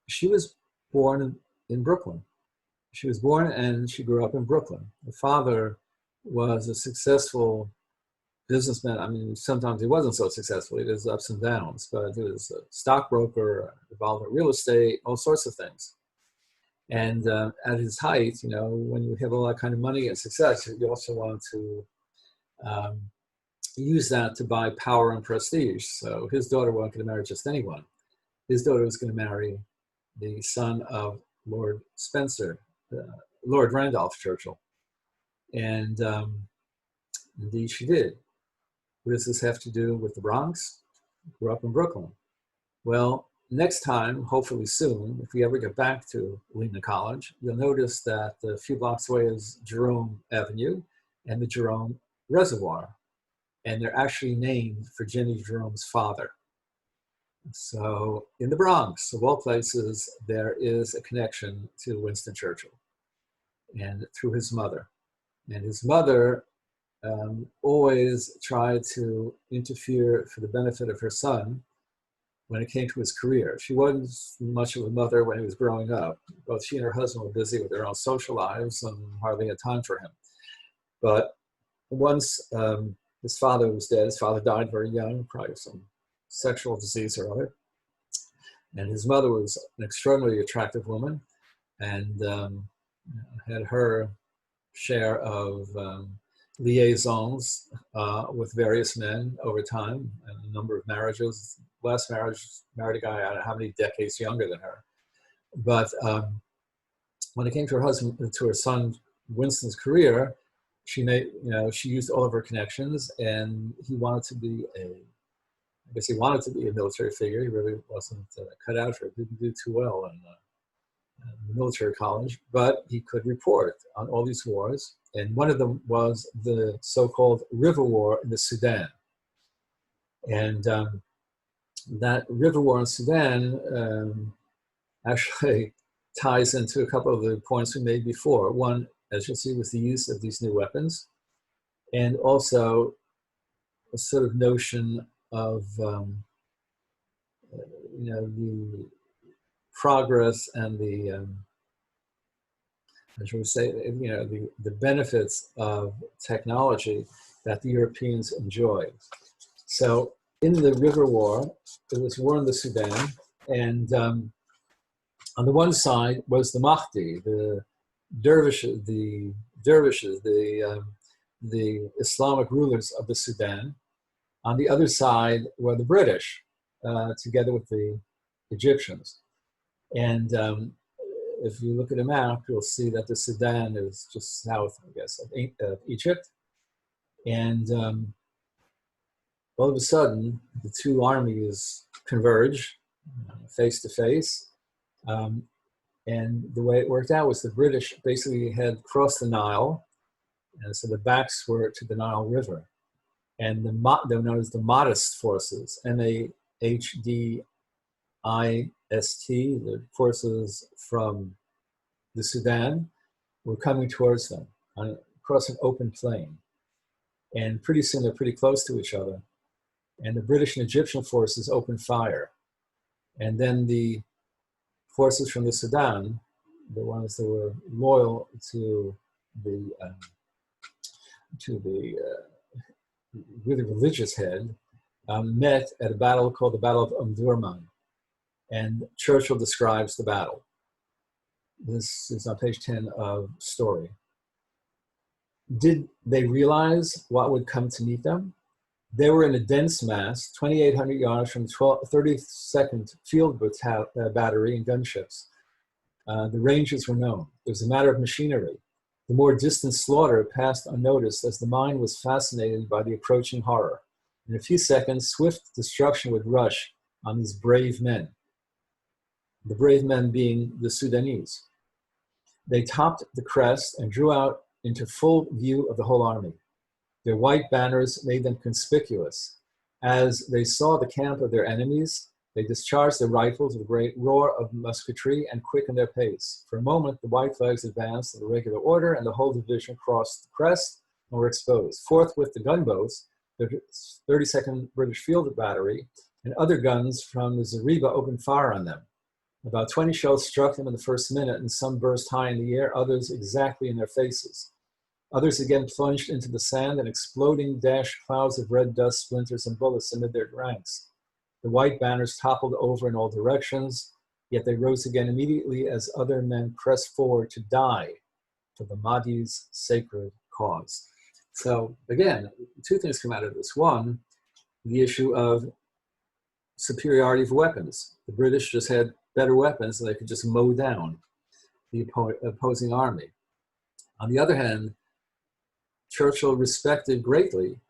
she was born in Brooklyn. She was born and she grew up in Brooklyn. Her father was a successful businessman. I mean, sometimes he wasn't so successful. He had his ups and downs, but he was a stockbroker, involved in real estate, all sorts of things. And at his height, when you have all that kind of money and success, you also want to use that to buy power and prestige. So his daughter wasn't going to marry just anyone. His daughter was going to marry the son of Lord Spencer, Lord Randolph Churchill. And indeed she did. What does this have to do with the Bronx? Grew up in Brooklyn. Well, next time, hopefully soon, if we ever get back to Lehman College, you'll notice that a few blocks away is Jerome Avenue and the Jerome Reservoir. and they're actually named for Jenny Jerome's father. So in the Bronx, of all places, there is a connection to Winston Churchill, and through his mother. And his mother always tried to interfere for the benefit of her son when it came to his career. She wasn't much of a mother when he was growing up. Both she and her husband were busy with their own social lives and hardly had time for him. But once his father was dead, his father died very young, probably of some sexual disease or other. And his mother was an extraordinarily attractive woman and had her share of liaisons with various men over time, and a number of marriages. Last marriage, married a guy, I don't know how many decades younger than her. But when it came to her husband, to her son Winston's career, she made, she used all of her connections, and he wanted to be I guess he wanted to be a military figure. He really wasn't cut out for it. Didn't do too well in the military college, but he could report on all these wars. And one of them was the so-called River War in the Sudan. And that River War in Sudan actually ties into a couple of the points we made before. One, as you'll see, was the use of these new weapons, and also a sort of notion of the progress and the as we say, the benefits of technology that the Europeans enjoyed. So in the River War, there was war in the Sudan, and on the one side was the Mahdi, the dervishes, the Islamic rulers of the Sudan. On the other side were the British, together with the Egyptians. And if you look at a map, you'll see that the Sudan is just south, I guess, of Egypt. And all of a sudden, the two armies converge face to face. And the way it worked out was the British basically had crossed the Nile, and so the backs were to the Nile River. And they were known as the Mahdist forces, MAHDIST, the forces from the Sudan, were coming towards them across an open plain. And pretty soon they're pretty close to each other. And the British and Egyptian forces opened fire. And then the forces from the Sudan, the ones that were loyal to the really religious head, met at a battle called the Battle of Omdurman. And Churchill describes the battle. This is on page 10 of Story. Did they realize what would come to meet them? They were in a dense mass, 2,800 yards from 32nd Field Battery and gunships. The ranges were known. It was a matter of machinery. The more distant slaughter passed unnoticed as the mind was fascinated by the approaching horror. In a few seconds, swift destruction would rush on these brave men. The brave men being the Sudanese. They topped the crest and drew out into full view of the whole army. Their white banners made them conspicuous. As they saw the camp of their enemies, they discharged their rifles with a great roar of musketry and quickened their pace. For a moment, the white flags advanced in regular order, and the whole division crossed the crest and were exposed. Forthwith, the gunboats, the 32nd British Field Battery, and other guns from the Zariba opened fire on them. About 20 shells struck them in the first minute, and some burst high in the air, others exactly in their faces. Others again plunged into the sand, and exploding dashed clouds of red dust, splinters, and bullets amid their ranks. The white banners toppled over in all directions, yet they rose again immediately as other men pressed forward to die for the Mahdi's sacred cause. So again, two things come out of this. One, the issue of superiority of weapons. The British just had better weapons, and they could just mow down the opposing army. On the other hand, Churchill respected greatly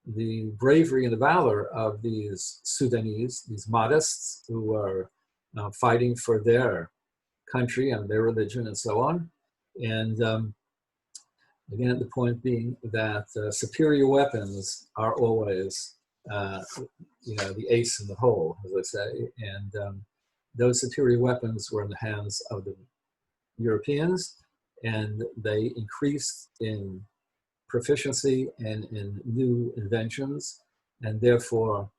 the bravery and the valor of these Sudanese, these Mahdists, who are fighting for their country and their religion and so on. And Again, the point being that superior weapons are always, the ace in the hole, as I say. And those superior weapons were in the hands of the Europeans, and they increased in proficiency and in new inventions, and therefore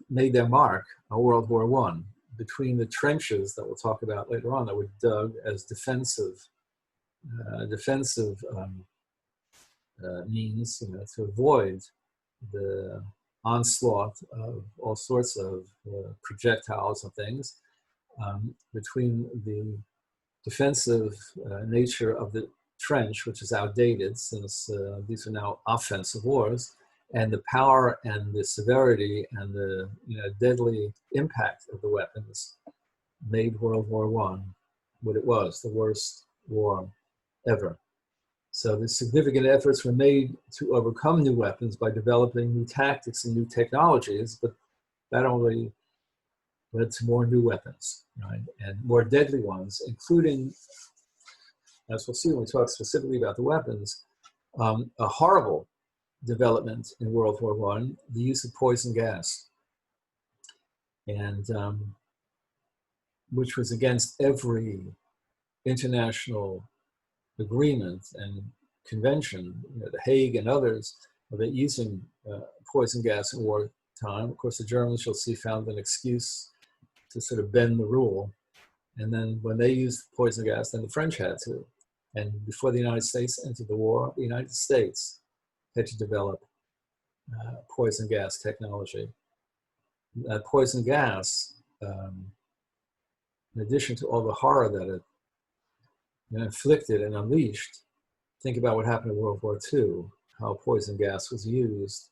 made their mark on World War I. Between the trenches that we'll talk about later on that were dug as defensive means, to avoid the onslaught of all sorts of projectiles and things, between the defensive nature of the trench, which is outdated since these are now offensive wars, and the power and the severity and the deadly impact of the weapons made World War I what it was, the worst war ever. So the significant efforts were made to overcome new weapons by developing new tactics and new technologies, but that only led to more new weapons, right? And more deadly ones, including, as we'll see when we talk specifically about the weapons, a horrible development in World War I, the use of poison gas, and which was against every international agreement and convention, the Hague and others, about using poison gas in wartime. Of course, the Germans, you'll see, found an excuse to sort of bend the rule. And then when they used poison gas, then the French had to. And before the United States entered the war, the United States had to develop poison gas technology. Poison gas, in addition to all the horror that it inflicted and unleashed, think about what happened in World War II, how poison gas was used,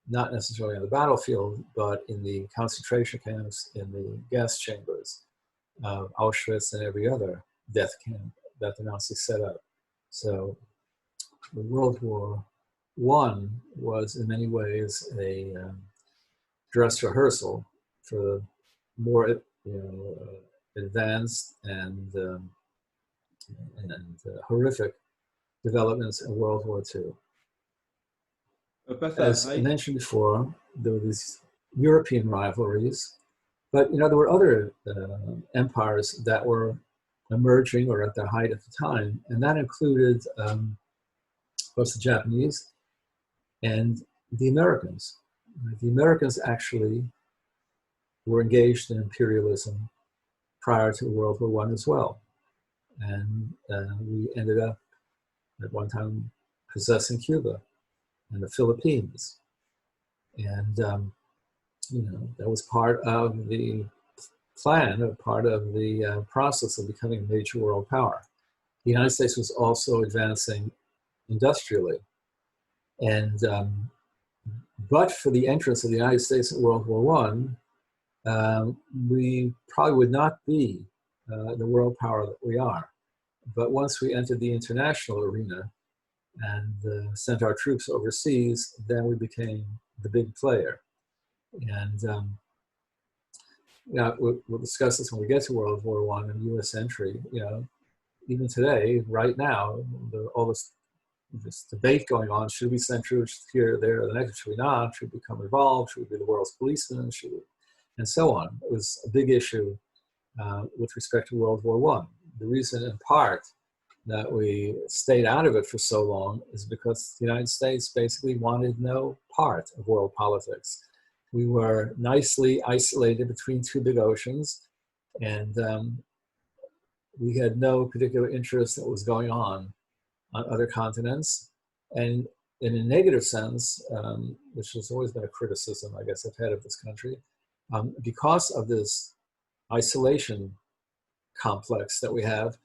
not necessarily on the battlefield, but in the concentration camps, in the gas chambers, Auschwitz and every other death camp that the Nazis set up. So World War I was in many ways a dress rehearsal for more advanced and horrific developments in World War II. As I mentioned before, there were these European rivalries, but there were other empires that were emerging or at their height at the time, and that included, of course, the Japanese and the Americans. The Americans actually were engaged in imperialism prior to World War I as well, and we ended up at one time possessing Cuba and the Philippines, and that was part of the plan, or part of the process of becoming a major world power. The United States was also advancing industrially, and but for the entrance of the United States in World War I, we probably would not be the world power that we are. But once we entered the international arena and sent our troops overseas, then we became the big player. And we'll discuss this when we get to World War I and U.S. entry. Even today, right now, all this debate going on: should we send troops here, there, or the next? Should we not? Should we become involved? Should we be the world's policeman? Should we? And so on. It was a big issue with respect to World War I. The reason, in part, that we stayed out of it for so long is because the United States basically wanted no part of world politics. We were nicely isolated between two big oceans, and we had no particular interest in what was going on other continents. And in a negative sense, which has always been a criticism, I guess, I've had of this country, because of this isolation complex that we have,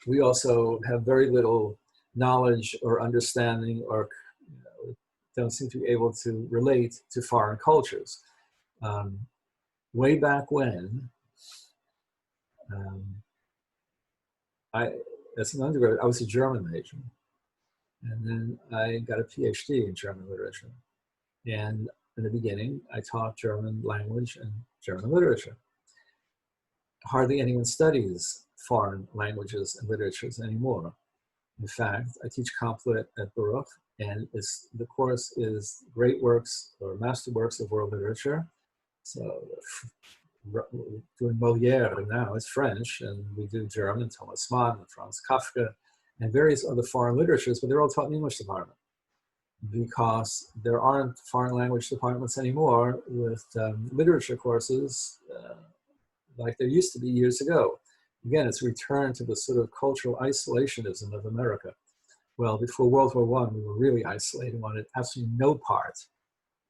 we also have very little knowledge or understanding, or don't seem to be able to relate to foreign cultures. Way back when, as an undergraduate, I was a German major, and then I got a PhD in German literature. And in the beginning, I taught German language and German literature. Hardly anyone studies foreign languages and literatures anymore. In fact, I teach Complet at Baruch, and the course is Great Works or Masterworks of World Literature. So we're doing Molière now, it's French, and we do German, Thomas Mann, and Franz Kafka, and various other foreign literatures, but they're all taught in the English department because there aren't foreign language departments anymore with literature courses like there used to be years ago. Again, it's a return to the sort of cultural isolationism of America. Well, before World War I, we were really isolated, wanted absolutely no part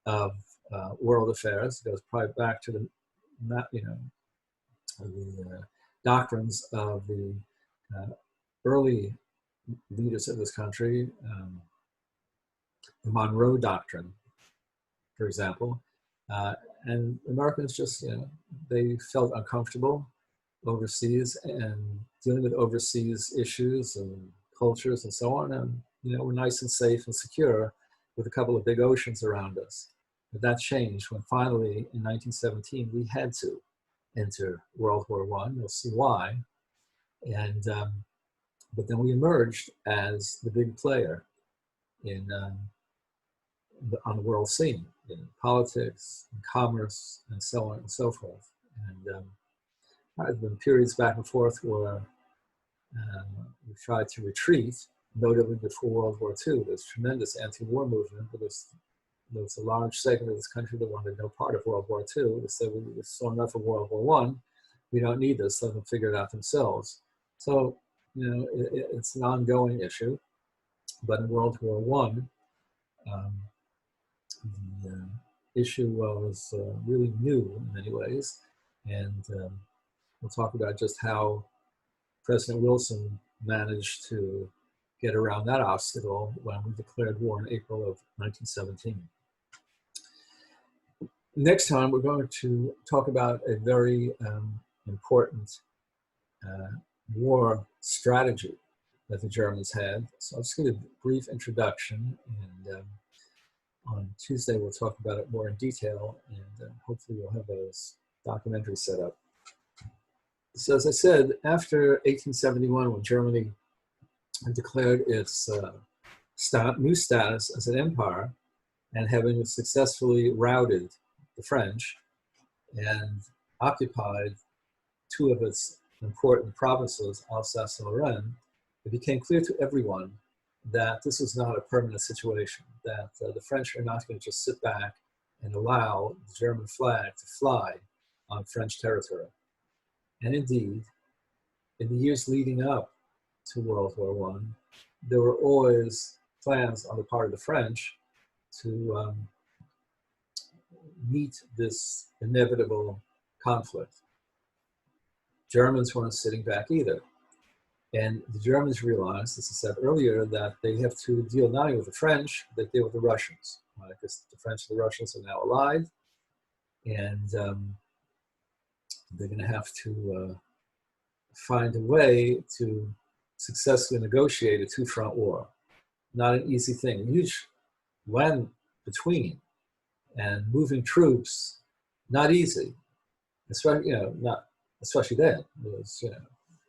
of world affairs. It goes probably back to the doctrines of the early leaders of this country, the Monroe Doctrine, for example. And Americans just, they felt uncomfortable overseas and dealing with overseas issues and cultures and so on. And, we're nice and safe and secure with a couple of big oceans around us. But that changed when finally in 1917, we had to enter World War I. You'll see why. And, but then we emerged as the big player on the world scene, in politics, in commerce, and so on and so forth. And there have been periods back and forth where we tried to retreat, notably before World War II. There's tremendous anti-war movement, but there's a large segment of this country that wanted no part of World War II. They said, we saw enough of World War I. We don't need this, let them figure it out themselves. So, it's an ongoing issue. But in World War I, the issue was really new in many ways. And we'll talk about just how President Wilson managed to get around that obstacle when we declared war in April of 1917. Next time, we're going to talk about a very important war strategy that the Germans had. So I'll just give a brief introduction, and on Tuesday we'll talk about it more in detail, and hopefully we'll have those documentaries set up. So as I said, after 1871, when Germany declared its new status as an empire, and having successfully routed the French and occupied two of its important provinces, Alsace and Lorraine, it became clear to everyone that this was not a permanent situation, that the French are not going to just sit back and allow the German flag to fly on French territory. And indeed, in the years leading up to World War I, there were always plans on the part of the French to meet this inevitable conflict. Germans weren't sitting back either. And the Germans realized, as I said earlier, that they have to deal not only with the French, they deal with the Russians. Right? Because the French and the Russians are now allied, and they're going to have to find a way to successfully negotiate a two-front war. Not an easy thing. Huge land between, and moving troops, not easy. Especially, not especially then. It was,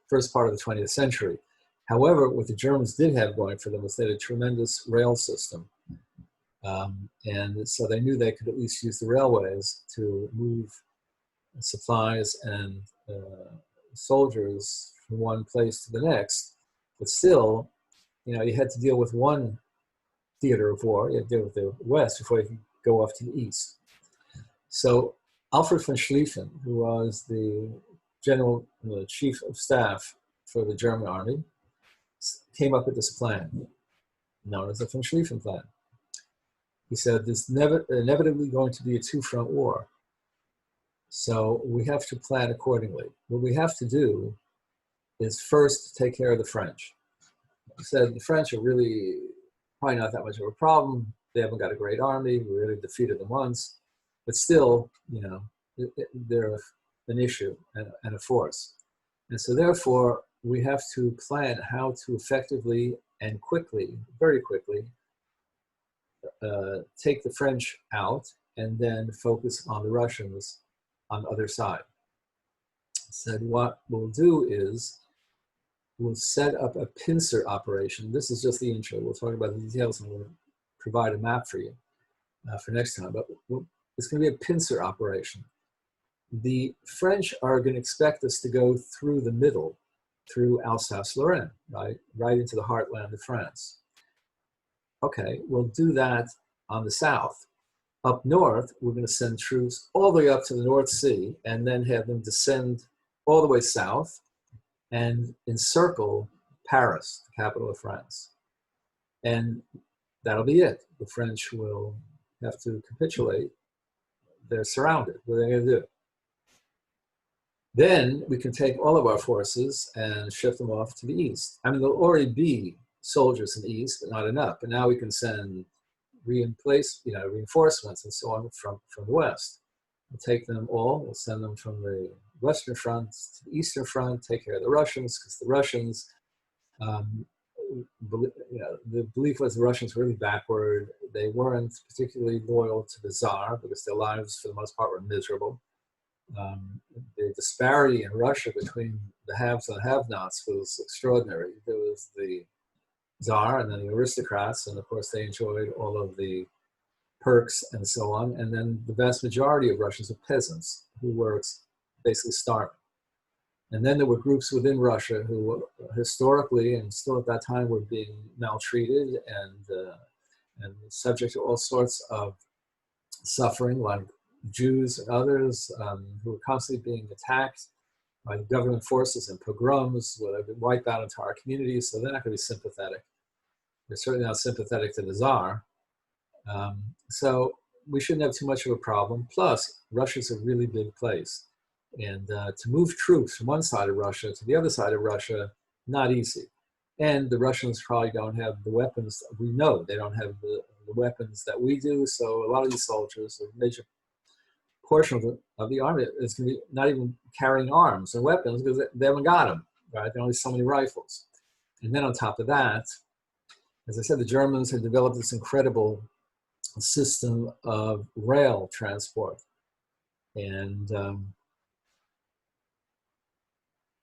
first part of the 20th century. However, what the Germans did have going for them was they had a tremendous rail system. And so they knew they could at least use the railways to move supplies and soldiers from one place to the next. But still, you had to deal with one theater of war. You had to deal with the West before you could go off to the East. So Alfred von Schlieffen, who was the chief of staff for the German army, came up with this plan, known as the von Schlieffen Plan. He said, there's inevitably going to be a two-front war. So we have to plan accordingly. What we have to do is first take care of the French. He said, the French are really probably not that much of a problem. They haven't got a great army. We really defeated them once. But still, they're an issue and a force. And so therefore, we have to plan how to effectively and quickly, very quickly, take the French out and then focus on the Russians on the other side. Said what we'll do is will set up a pincer operation. This is just the intro. We'll talk about the details and we'll provide a map for you for next time. But it's going to be a pincer operation. The French are going to expect us to go through the middle, through Alsace-Lorraine, right into the heartland of France. Okay, we'll do that on the south. Up north, we're going to send troops all the way up to the North Sea and then have them descend all the way south and encircle Paris, the capital of France. And that'll be it. The French will have to capitulate. They're surrounded. What are they going to do? Then we can take all of our forces and shift them off to the east. I mean, there'll already be soldiers in the east, but not enough. But now we can send reinforcements and so on from the west. We'll take them all. We'll send them from the Western Front to the Eastern Front, take care of the Russians, because the Russians, the belief was the Russians were really backward. They weren't particularly loyal to the Tsar because their lives, for the most part, were miserable. The disparity in Russia between the haves and have-nots was extraordinary. There was the Tsar and then the aristocrats, and of course they enjoyed all of the perks and so on. And then the vast majority of Russians were peasants who were basically starving. And then there were groups within Russia who historically and still at that time were being maltreated and subject to all sorts of suffering, like Jews and others who were constantly being attacked by government forces and pogroms where they've been wiped out entire communities, so they're not going to be sympathetic. They're certainly not sympathetic to the Tsar. So we shouldn't have too much of a problem. Plus, Russia's a really big place. And to move troops from one side of Russia to the other side of Russia, not easy. And the Russians probably don't have the weapons. We know they don't have the weapons that we do. So a lot of these soldiers, a major portion of the army is going to be not even carrying arms and weapons because they haven't got them, right? There are only so many rifles. And then on top of that, as I said, the Germans had developed this incredible system of rail transport. And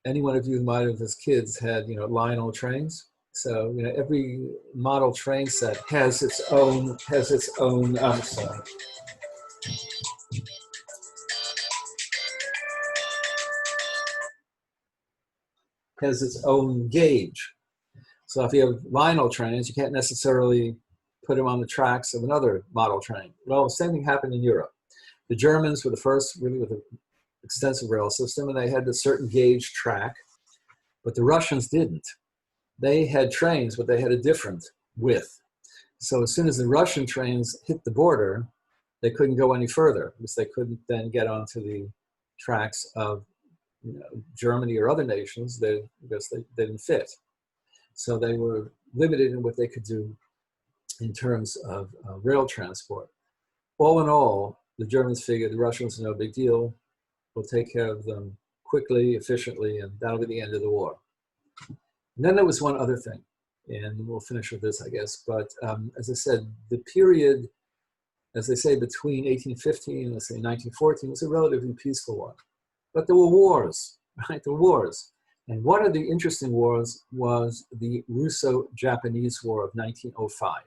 any one of you might have, as kids, had, Lionel trains. So, every model train set has its own, I'm sorry. Has its own gauge. So if you have vinyl trains, you can't necessarily put them on the tracks of another model train. Well, the same thing happened in Europe. The Germans were the first really with an extensive rail system, and they had a certain gauge track, but the Russians didn't. They had trains, but they had a different width. So as soon as the Russian trains hit the border, they couldn't go any further because they couldn't then get onto the tracks of Germany or other nations because they didn't fit. So they were limited in what they could do in terms of rail transport. All in all, the Germans figured the Russians are no big deal. We'll take care of them quickly, efficiently, and that'll be the end of the war. And then there was one other thing, and we'll finish with this, I guess. But as I said, the period, as they say, between 1815 and let's say 1914 was a relatively peaceful one. But there were wars, right? There were wars. And one of the interesting wars was the Russo-Japanese War of 1905.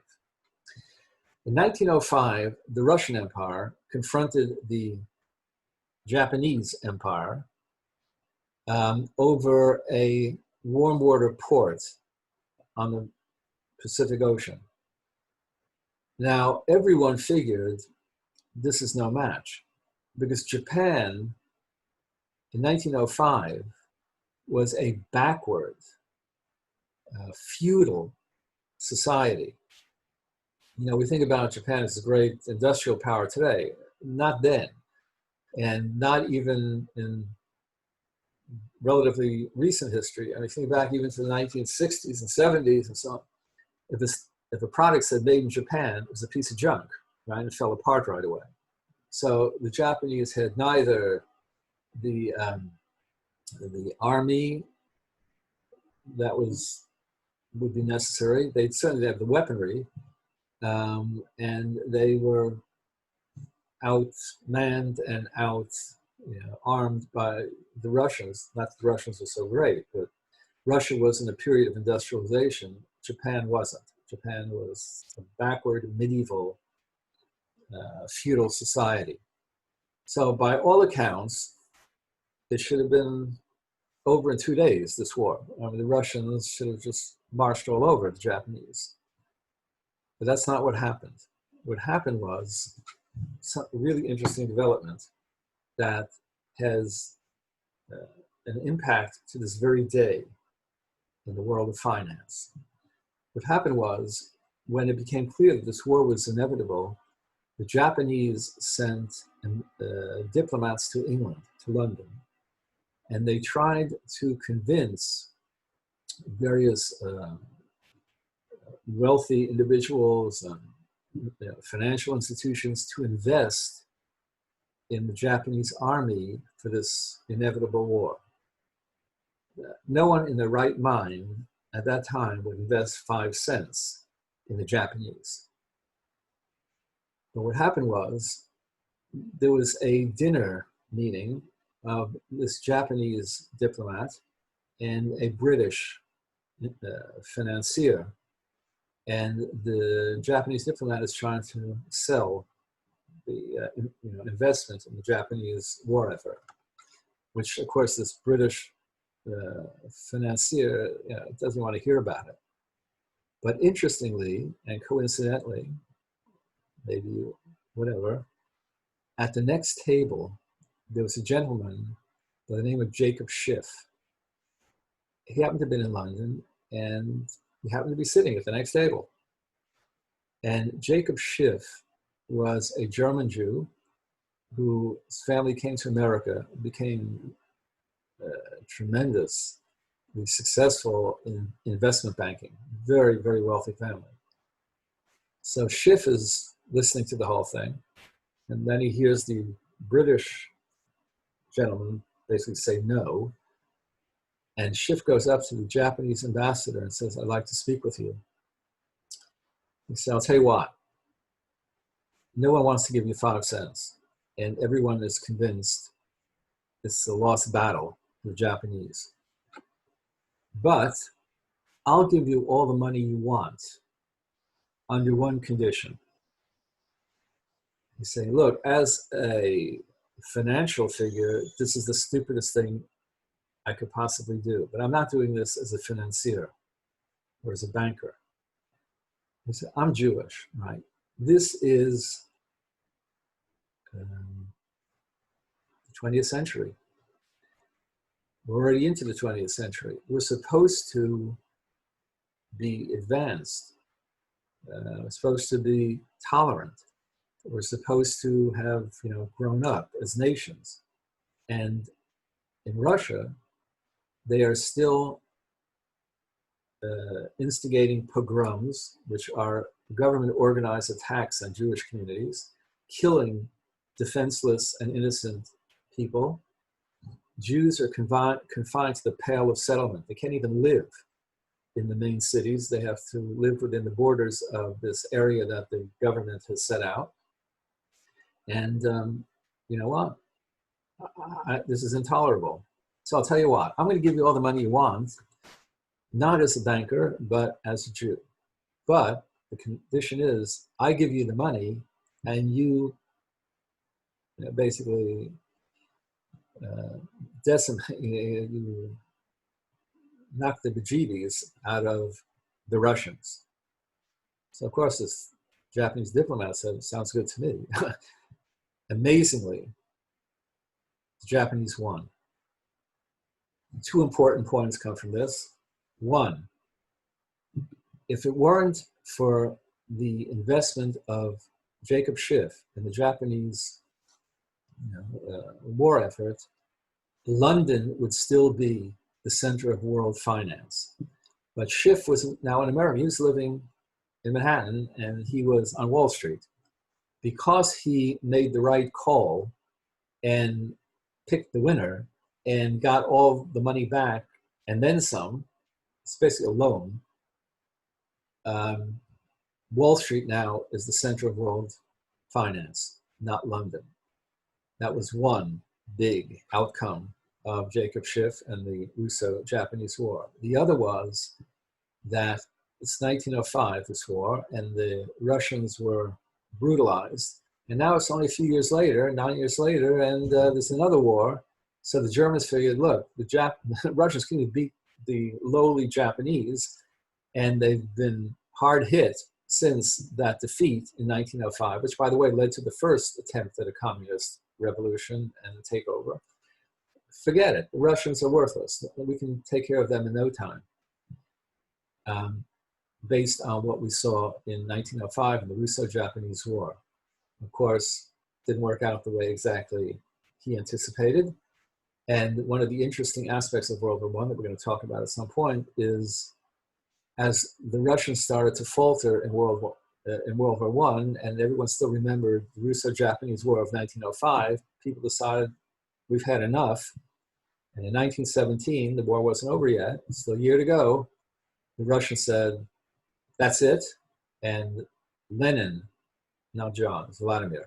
In 1905, the Russian Empire confronted the Japanese Empire over a warm water port on the Pacific Ocean. Now, everyone figured this is no match because Japan in 1905 was a backward, feudal society. We think about Japan as a great industrial power today, not then, and not even in relatively recent history. I mean, think back even to the 1960s and 70s and so on. If a product said made in Japan, it was a piece of junk, right? It fell apart right away. So the Japanese had neither the army that would be necessary. They'd certainly have the weaponry, and they were outmanned and armed by the Russians. Not that the Russians were so great, but Russia was in a period of industrialization. Japan wasn't. Japan was a backward medieval feudal society. So by all accounts, it should have been over in 2 days, this war. I mean, the Russians should have just marched all over the Japanese. But that's not what happened. What happened was some really interesting development that has an impact to this very day in the world of finance. What happened was, when it became clear that this war was inevitable, the Japanese sent diplomats to England, to London, and they tried to convince various wealthy individuals and financial institutions to invest in the Japanese army for this inevitable war. No one in their right mind at that time would invest 5 cents in the Japanese. But what happened was, there was a dinner meeting of this Japanese diplomat and a British financier. And the Japanese diplomat is trying to sell the investment in the Japanese war effort, which of course this British financier doesn't want to hear about it. But interestingly and coincidentally, maybe whatever, at the next table, there was a gentleman by the name of Jacob Schiff. He happened to have been in London, and he happened to be sitting at the next table. And Jacob Schiff was a German Jew whose family came to America, became tremendously successful in investment banking. Very, very wealthy family. So Schiff is listening to the whole thing, and then he hears the British gentleman basically say no, and Schiff goes up to the Japanese ambassador and says, "I'd like to speak with you." He said, "I'll tell you what, no one wants to give you 5 cents, and everyone is convinced it's a lost battle for the Japanese. But I'll give you all the money you want under one condition." He's saying, "Look, as a financial figure, this is the stupidest thing I could possibly do, but I'm not doing this as a financier or as a banker." He said, "I'm Jewish, right? This is the 20th century. We're already into the 20th century. We're supposed to be advanced. We're supposed to be tolerant. We're supposed to have, grown up as nations. And in Russia, they are still instigating pogroms, which are government-organized attacks on Jewish communities, killing defenseless and innocent people. Jews are confined to the Pale of Settlement. They can't even live in the main cities. They have to live within the borders of this area that the government has set out. And you know what? This is intolerable. So I'll tell you what, I'm going to give you all the money you want, not as a banker, but as a Jew. But the condition is, I give you the money, and you basically decimate, you knock the bejeebies out of the Russians. So of course this Japanese diplomat said, "Sounds good to me." Amazingly, the Japanese won. 2 important points come from this. One, if it weren't for the investment of Jacob Schiff in the Japanese war effort, London would still be the center of world finance. But Schiff was now in America. He was living in Manhattan, and he was on Wall Street. Because he made the right call and picked the winner and got all the money back and then some, it's basically a loan, Wall Street now is the center of world finance, not London. That was one big outcome of Jacob Schiff and the Russo-Japanese War. The other was that it's 1905, this war, and the Russians were brutalized. And now it's only a few years later, 9 years later, and there's another war. So the Germans figured, look, the Russians couldn't beat the lowly Japanese, and they've been hard hit since that defeat in 1905, which, by the way, led to the first attempt at a communist revolution and a takeover. Forget it. The Russians are worthless. We can take care of them in no time. Based on what we saw in 1905 in the Russo-Japanese War. Of course, didn't work out the way exactly he anticipated. And one of the interesting aspects of World War I that we're going to talk about at some point is, as the Russians started to falter in World War I, and everyone still remembered the Russo-Japanese War of 1905, people decided we've had enough. And in 1917, the war wasn't over yet, still a year to go. The Russians said, that's it. And Lenin, not John, Vladimir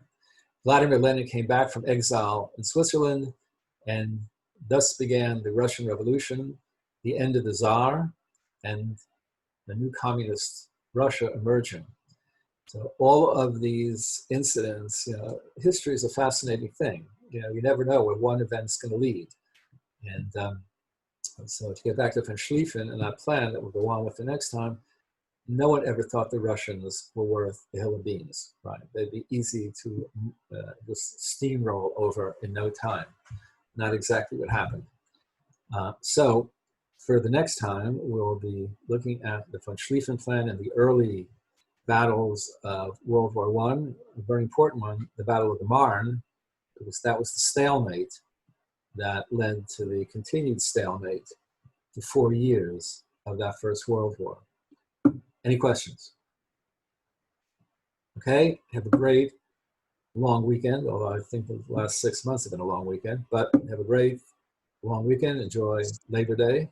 Lenin came back from exile in Switzerland, and thus began the Russian Revolution, the end of the Tsar, and the new communist Russia emerging. So all of these incidents, history is a fascinating thing. You never know where one event's going to lead. And so to get back to von Schlieffen and that plan that we'll go on with the next time, no one ever thought the Russians were worth a hill of beans, right? They'd be easy to just steamroll over in no time. Not exactly what happened. So for the next time, we'll be looking at the von Schlieffen plan and the early battles of World War I. A very important one, the Battle of the Marne, because that was the stalemate that led to the continued stalemate for 4 years of that First World War. Any questions? Okay, have a great long weekend, although I think the last 6 months have been a long weekend, but have a great long weekend. Enjoy Labor Day,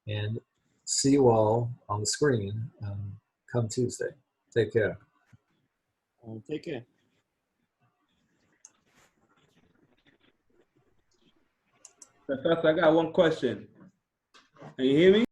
and see you all on the screen come Tuesday. Take care. Take care. Professor, I got one question. Can you hear me?